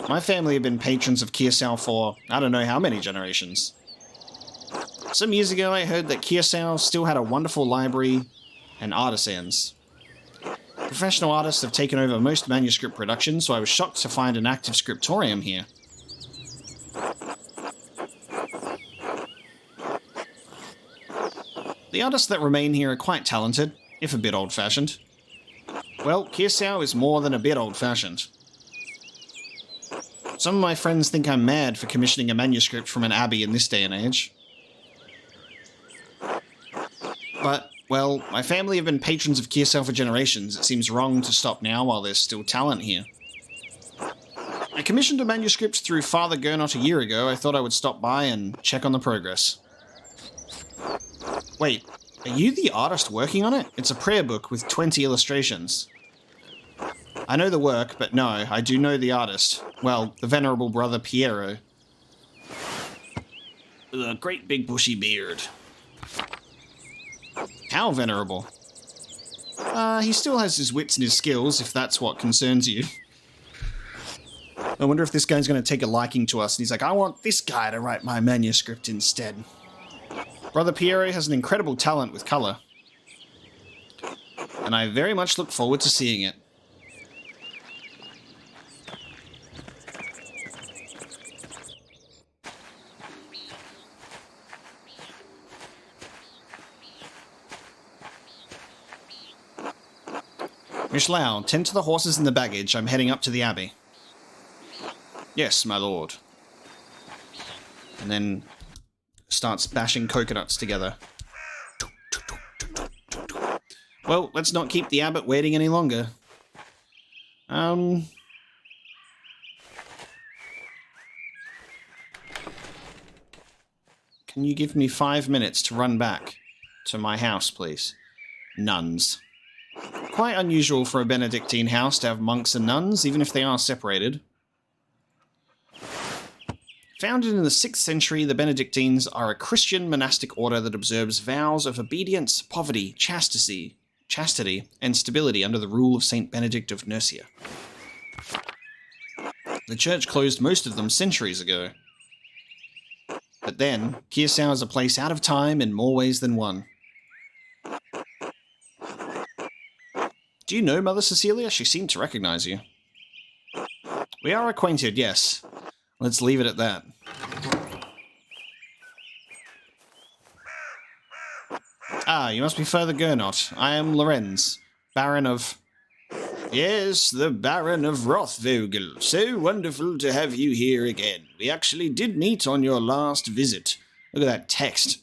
My family have been patrons of Kiersau for I don't know how many generations. Some years ago I heard that Kiersau still had a wonderful library and artisans. Professional artists have taken over most manuscript production, so I was shocked to find an active scriptorium here. The artists that remain here are quite talented, if a bit old-fashioned. Well, Kiersau is more than a bit old-fashioned. Some of my friends think I'm mad for commissioning a manuscript from an abbey in this day and age. But, well, my family have been patrons of Kiersau for generations. It seems wrong to stop now while there's still talent here. I commissioned a manuscript through Father Gertner a year ago. I thought I would stop by and check on the progress. Wait, are you the artist working on it? It's a prayer book with 20 illustrations. I know the work, but no, I do know the artist. Well, the venerable brother Piero. With a great big bushy beard. How venerable? He still has his wits and his skills, if that's what concerns you. I wonder if this guy's going to take a liking to us, and he's like, I want this guy to write my manuscript instead. Brother Piero has an incredible talent with colour. And I very much look forward to seeing it. Michelau, tend to the horses and the baggage. I'm heading up to the Abbey. Yes, my lord. And then starts bashing coconuts together. Well, let's not keep the abbot waiting any longer. Can you give me 5 minutes to run back to my house, please? Nuns. Quite unusual for a Benedictine house to have monks and nuns, even if they are separated. Founded in the 6th century, the Benedictines are a Christian monastic order that observes vows of obedience, poverty, chastity, and stability under the rule of Saint Benedict of Nursia. The church closed most of them centuries ago. But then, Kiersau is a place out of time in more ways than one. Do you know Mother Cecilia? She seemed to recognize you. We are acquainted, yes. Let's leave it at that. Ah, you must be Father Gernot. I am Lorenz, Baron of... Yes, the Baron of Rothvogel. So wonderful to have you here again. We actually did meet on your last visit. Look at that text.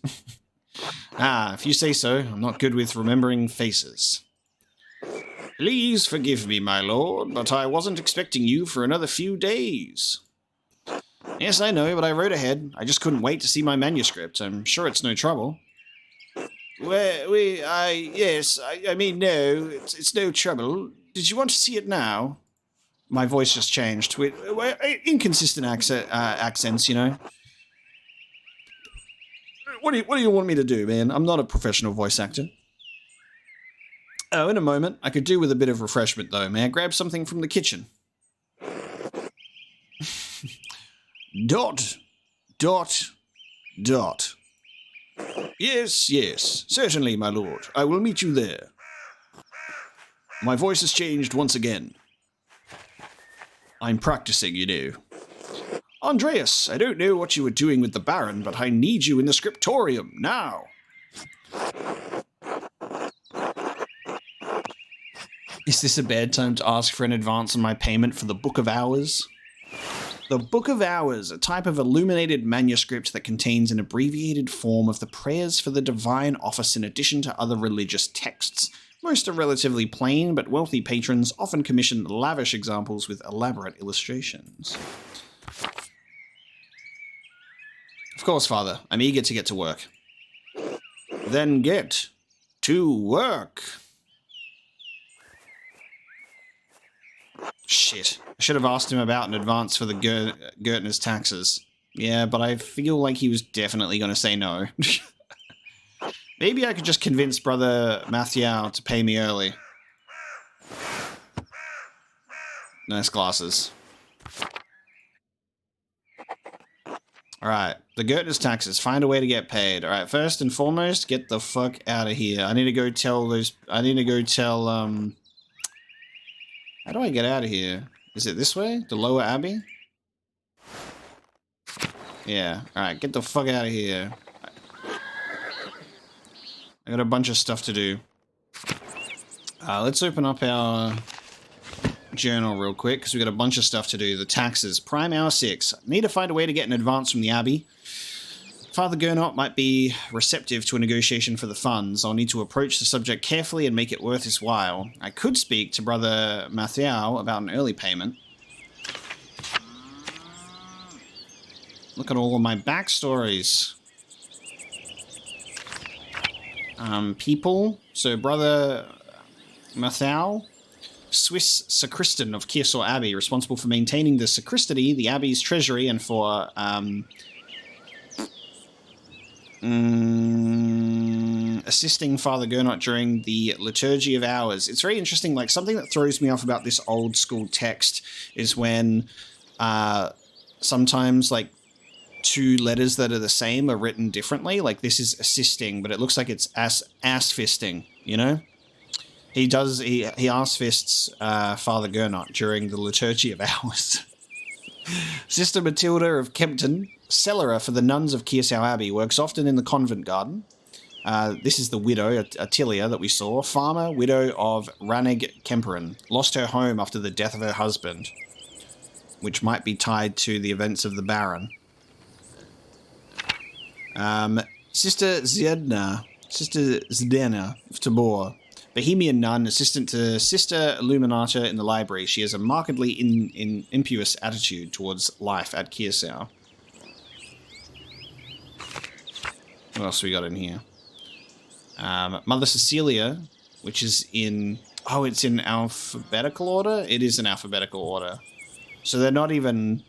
Ah, if you say so. I'm not good with remembering faces. Please forgive me, my lord, but I wasn't expecting you for another few days. Yes, I know, but I wrote ahead. I just couldn't wait to see my manuscript. I'm sure it's no trouble. Yes, I mean, no, it's no trouble. Did you want to see it now? My voice just changed. Inconsistent accents, you know. What do you want me to do, man? I'm not a professional voice actor. Oh, in a moment. I could do with a bit of refreshment, though. May I grab something from the kitchen? Dot. Yes, certainly, my lord. I will meet you there. My voice has changed once again. I'm practicing, you know. Andreas, I don't know what you were doing with the Baron, but I need you in the scriptorium, now. Is this a bad time to ask for an advance on my payment for the Book of Hours? The Book of Hours, a type of illuminated manuscript that contains an abbreviated form of the prayers for the divine office in addition to other religious texts. Most are relatively plain, but wealthy patrons often commission lavish examples with elaborate illustrations. Of course, Father. I'm eager to get to work. Then get to work. Shit. I should have asked him about an advance for the Gertner's taxes. Yeah, but I feel like he was definitely going to say no. Maybe I could just convince Brother Matthew to pay me early. Nice glasses. Alright, the Gertner's taxes. Find a way to get paid. Alright, first and foremost, get the fuck out of here. I need to go tell how do I get out of here? Is it this way? The lower Abbey? Yeah. Alright, get the fuck out of here. I got a bunch of stuff to do. Let's open up our journal real quick, because we got a bunch of stuff to do. The taxes. Prime hour 6. Need to find a way to get an advance from the Abbey. Father Gernot might be receptive to a negotiation for the funds. I'll need to approach the subject carefully and make it worth his while. I could speak to Brother Matthew about an early payment. Look at all of my backstories. People. So Brother Matthew, Swiss sacristan of Kearsarge Abbey, responsible for maintaining the sacristy, the Abbey's treasury, and for assisting Father Gernot during the Liturgy of Hours. It's very interesting. Like, something that throws me off about this old school text is when sometimes, like, two letters that are the same are written differently. Like, this is assisting, but it looks like it's ass fisting, you know? He ass fists Father Gernot during the Liturgy of Hours. Sister Matilda of Kempton, cellarer for the nuns of Kearsarge Abbey, works often in the convent garden. This is the widow, Attilia, that we saw. Farmer, widow of Ranig Kemperin. Lost her home after the death of her husband, which might be tied to the events of the Baron. Sister Zedna of Tabor. Bohemian nun, assistant to Sister Illuminata in the library. She has a markedly impious attitude towards life at Kearsarge. What else we got in here? Mother Cecilia, which is in... Oh, it's in alphabetical order? It is in alphabetical order. So they're not even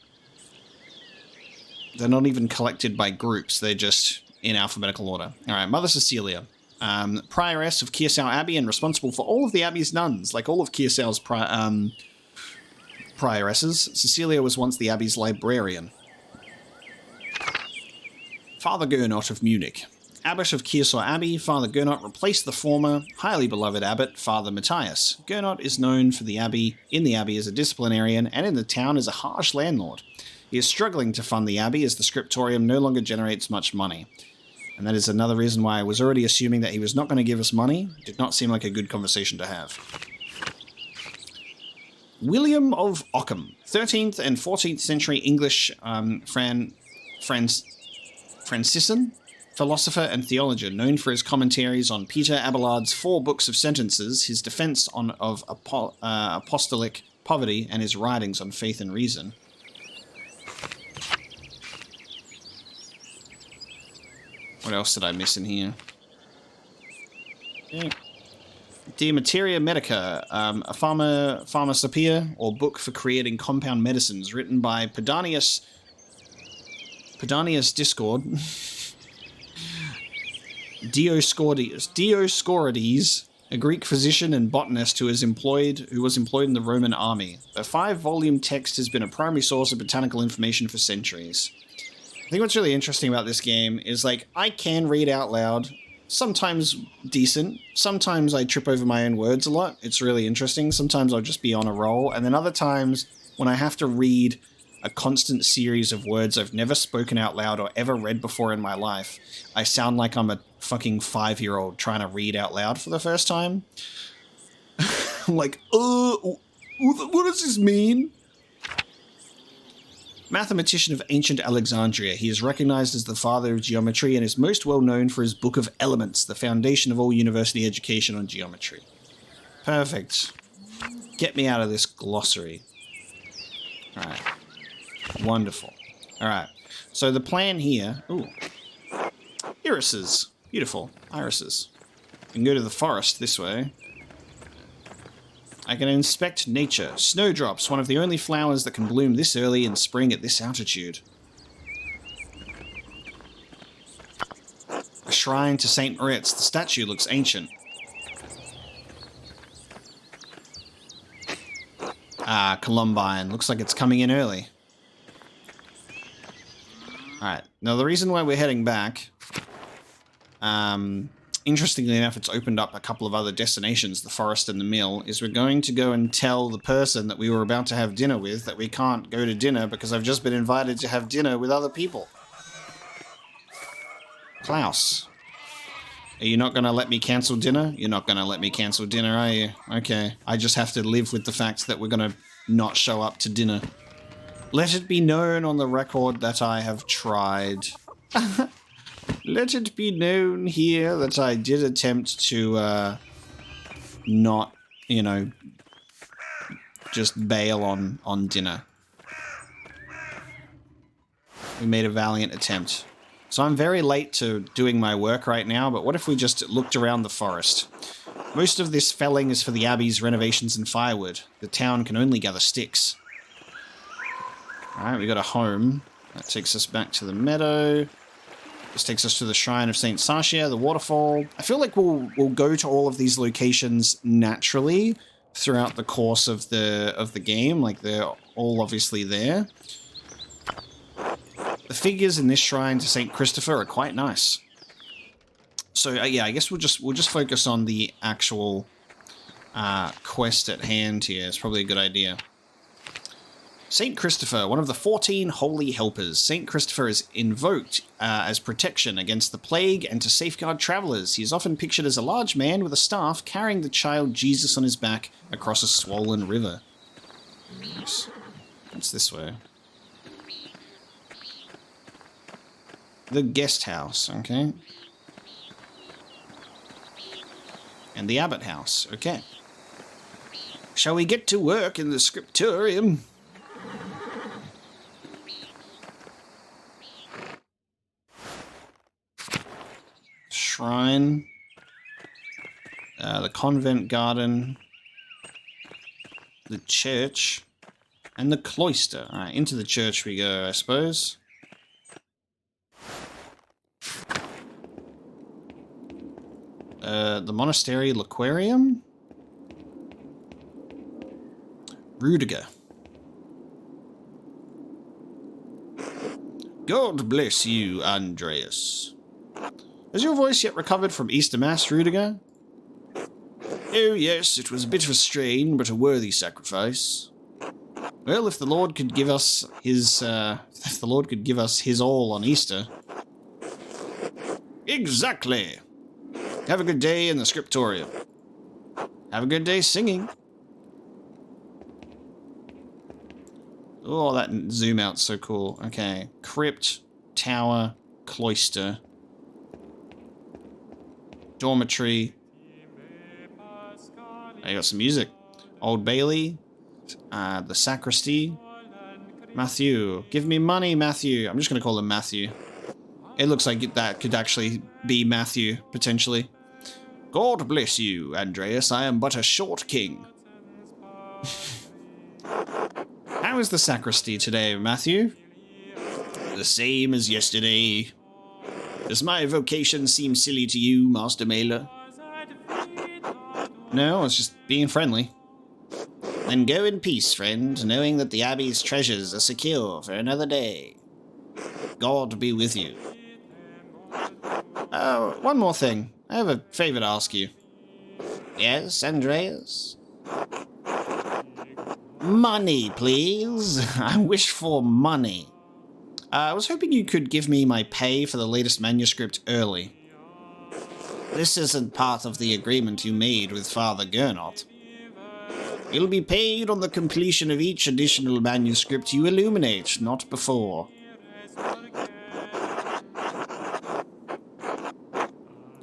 collected by groups. They're just in alphabetical order. All right, Mother Cecilia. Prioress of Kearsarge Abbey and responsible for all of the Abbey's nuns, like all of Kearsarge's prioresses. Cecilia was once the Abbey's librarian. Father Gernot of Munich. Abbot of Kearsarge Abbey, Father Gernot replaced the former, highly beloved abbot, Father Matthias. Gernot is known for the Abbey, as a disciplinarian, and in the town as a harsh landlord. He is struggling to fund the Abbey as the scriptorium no longer generates much money. And that is another reason why I was already assuming that he was not going to give us money. Did not seem like a good conversation to have. William of Ockham, 13th and 14th century English Franciscan philosopher and theologian, known for his commentaries on Peter Abelard's 4 books of sentences, his defense of apostolic poverty, and his writings on faith and reason. What else did I miss in here? Okay. De Materia Medica, a pharmacopoeia or book for creating compound medicines, written by Pedanius Discord, Dioscorides, a Greek physician and botanist who was employed in the Roman army. The 5-volume text has been a primary source of botanical information for centuries. I think what's really interesting about this game is, like, I can read out loud, sometimes decent, sometimes I trip over my own words a lot. It's really interesting. Sometimes I'll just be on a roll, and then other times when I have to read a constant series of words I've never spoken out loud or ever read before in my life, I sound like I'm a fucking 5-year-old trying to read out loud for the first time. I'm like, what does this mean? Mathematician of ancient Alexandria, he is recognized as the father of geometry and is most well known for his Book of Elements, the foundation of all university education on geometry. Perfect. Get me out of this glossary. Alright. Wonderful. Alright. So the plan here... Ooh. Irises. Beautiful. Irises. I can go to the forest this way. I can inspect nature. Snowdrops, one of the only flowers that can bloom this early in spring at this altitude. A shrine to St. Moritz. The statue looks ancient. Ah, Columbine. Looks like it's coming in early. Alright. Now, the reason why we're heading back... interestingly enough, it's opened up a couple of other destinations, the forest and the mill, is we're going to go and tell the person that we were about to have dinner with that we can't go to dinner because I've just been invited to have dinner with other people. Klaus. Are you not going to let me cancel dinner? You're not going to let me cancel dinner, are you? Okay. I just have to live with the fact that we're going to not show up to dinner. Let it be known on the record that I have tried. Let it be known here that I did attempt to, not, you know, just bail on dinner. We made a valiant attempt. So I'm very late to doing my work right now, but what if we just looked around the forest? Most of this felling is for the Abbey's renovations and firewood. The town can only gather sticks. Alright, we got a home. That takes us back to the meadow. This takes us to the Shrine of St. Sasha, the waterfall. I feel like we'll go to all of these locations naturally throughout the course of the game. Like, they're all obviously there. The figures in this shrine to St. Christopher are quite nice. So yeah, I guess we'll just focus on the actual quest at hand here. It's probably a good idea. St. Christopher, one of the 14 holy helpers. St. Christopher is invoked as protection against the plague and to safeguard travelers. He is often pictured as a large man with a staff carrying the child Jesus on his back across a swollen river. Nice. What's this way? The guest house, okay. And the abbot house, okay. Shall we get to work in the scriptorium? Shrine, the convent garden, the church, and the cloister. All right, into the church we go, I suppose. The monastery Laquarium? Rudiger. God bless you, Andreas. Has your voice yet recovered from Easter Mass, Rudiger? Oh yes, it was a bit of a strain, but a worthy sacrifice. Well, if the Lord could give us his, all on Easter. Exactly. Have a good day in the scriptorium. Have a good day singing. Oh, that zoom out's so cool. Okay, crypt, tower, cloister. Dormitory. I got some music. Old Bailey. The sacristy. Matthew. Give me money, Matthew. I'm just going to call him Matthew. It looks like that could actually be Matthew, potentially. God bless you, Andreas. I am but a short king. How is the sacristy today, Matthew? The same as yesterday. Does my vocation seem silly to you, Master Mailer? No, I was just being friendly. Then go in peace, friend, knowing that the Abbey's treasures are secure for another day. God be with you. Oh, one more thing. I have a favor to ask you. Yes, Andreas? Money, please. I wish for money. I was hoping you could give me my pay for the latest manuscript early. This isn't part of the agreement you made with Father Gertner. You'll be paid on the completion of each additional manuscript you illuminate, not before.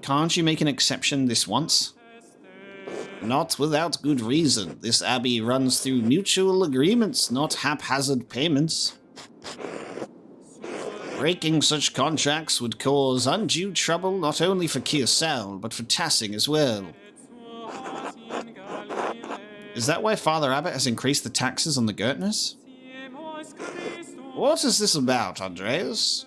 Can't you make an exception this once? Not without good reason. This abbey runs through mutual agreements, not haphazard payments. Breaking such contracts would cause undue trouble not only for Kearsal, but for tassing as well. Is that why Father Abbot has increased the taxes on the Gertners? What is this about, Andreas?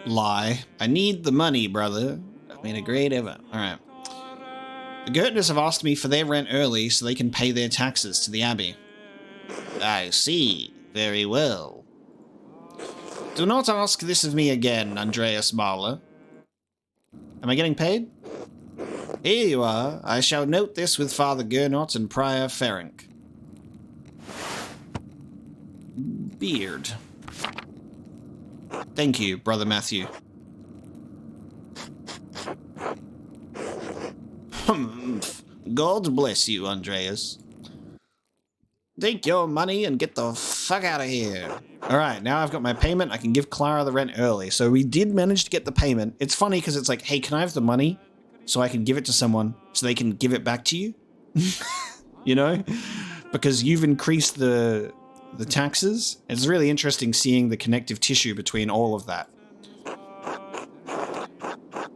Lie. I need the money, brother. I've been a great ever. Alright. The Gertners have asked me for their rent early so they can pay their taxes to the Abbey. I see. Very well. Do not ask this of me again, Andreas Mahler. Am I getting paid? Here you are. I shall note this with Father Gernot and Prior Ferenc. Beard. Thank you, Brother Matthew. God bless you, Andreas. Take your money and get the fuck out of here. Alright, now I've got my payment. I can give Clara the rent early. So we did manage to get the payment. It's funny because it's like, hey, can I have the money so I can give it to someone so they can give it back to you? You know? Because you've increased the taxes. It's really interesting seeing the connective tissue between all of that.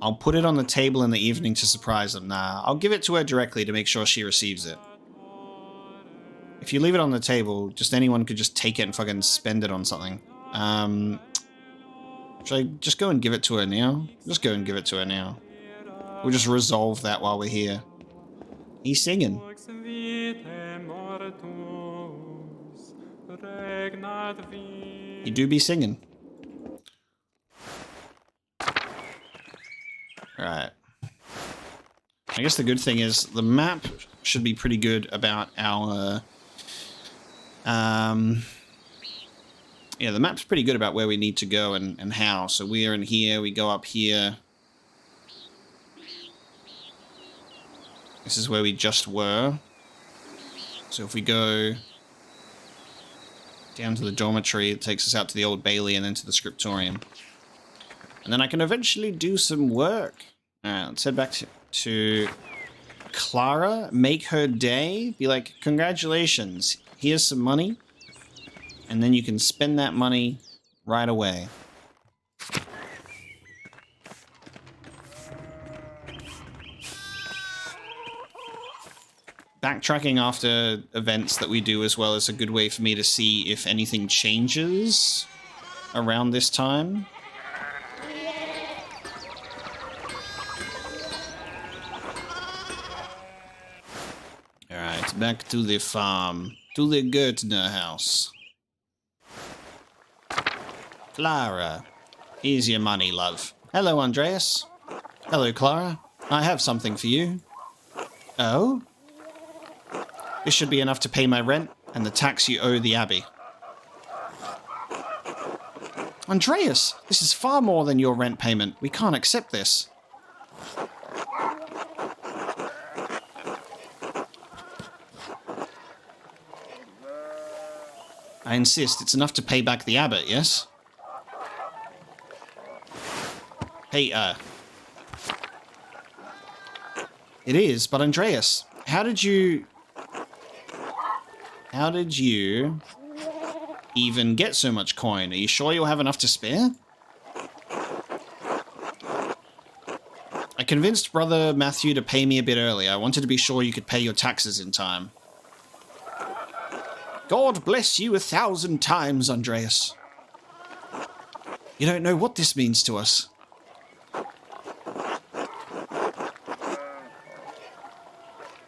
I'll put it on the table in the evening to surprise them. Nah, I'll give it to her directly to make sure she receives it. If you leave it on the table, just anyone could just take it and fucking spend it on something. Should I just go and give it to her now? Just go and give it to her now. We'll just resolve that while we're here. He's singing. You do be singing. Right. I guess the good thing is the map should be pretty good about our... yeah, the map's pretty good about where we need to go and how. So we're in here, we go up here. This is where we just were. So if we go down to the dormitory, it takes us out to the Old Bailey and then to the scriptorium. And then I can eventually do some work. Alright, let's head back to Clara, make her day, be like, congratulations, here's some money. And then you can spend that money right away. Backtracking after events that we do as well is a good way for me to see if anything changes around this time. Alright, back to the farm. To the Gertner house. Clara, here's your money, love. Hello, Andreas. Hello, Clara. I have something for you. Oh? This should be enough to pay my rent and the tax you owe the Abbey. Andreas, this is far more than your rent payment. We can't accept this. I insist, it's enough to pay back the Abbot, yes? Hey, it is, but Andreas, how did you even get so much coin? Are you sure you'll have enough to spare? convinced Brother Matthew to pay me a bit early. I wanted to be sure you could pay your taxes in time. God bless you 1,000 times, Andreas. You don't know what this means to us.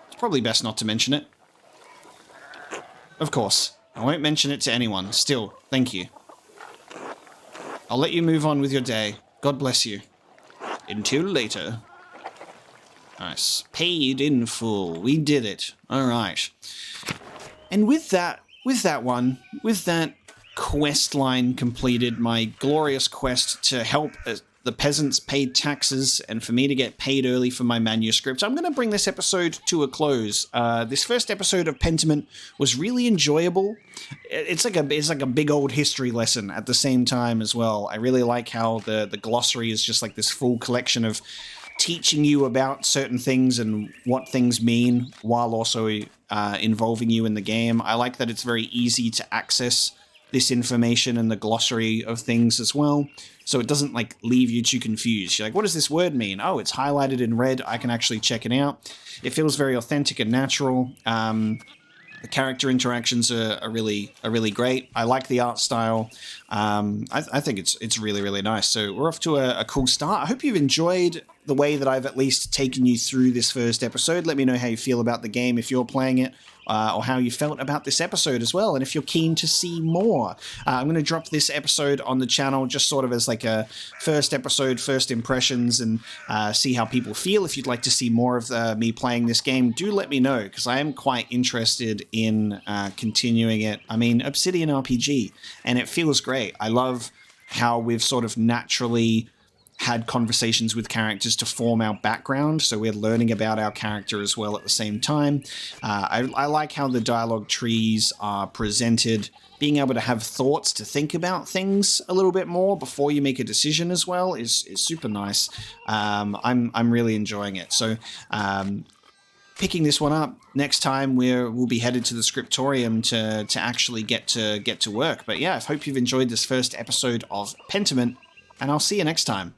It's probably best not to mention it. Of course, I won't mention it to anyone. Still, thank you. I'll let you move on with your day. God bless you. Until later. Nice. Paid in full. We did it. All right. And with that quest line completed, my glorious quest to help the peasants pay taxes and for me to get paid early for my manuscript, I'm going to bring this episode to a close. This first episode of Pentiment was really enjoyable. It's like a big old history lesson at the same time as well. I really like how the glossary is just like this full collection of teaching you about certain things and what things mean while also involving you in the game. I like that it's very easy to access this information and the glossary of things as well, so it doesn't like leave you too confused. You're like, what does this word mean? Oh, it's highlighted in red. I can actually check it out. It feels very authentic and natural. The character interactions are really great. I like the art style. I think it's really, really nice. So we're off to a cool start. I hope you've enjoyed the way that I've at least taken you through this first episode. Let me know how you feel about the game if you're playing it, or how you felt about this episode as well, and if you're keen to see more. I'm going to drop this episode on the channel just sort of as like a first episode, first impressions, and see how people feel. If you'd like to see more of me playing this game, do let me know, because I am quite interested in continuing it. I mean, Obsidian RPG, and it feels great. I love how we've sort of naturally had conversations with characters to form our background, so we're learning about our character as well at the same time. I like how the dialogue trees are presented, being able to have thoughts to think about things a little bit more before you make a decision as well is super nice. I'm really enjoying it. So picking this one up next time, we'll be headed to the scriptorium to actually get to work. But yeah, I hope you've enjoyed this first episode of Pentiment, and I'll see you next time.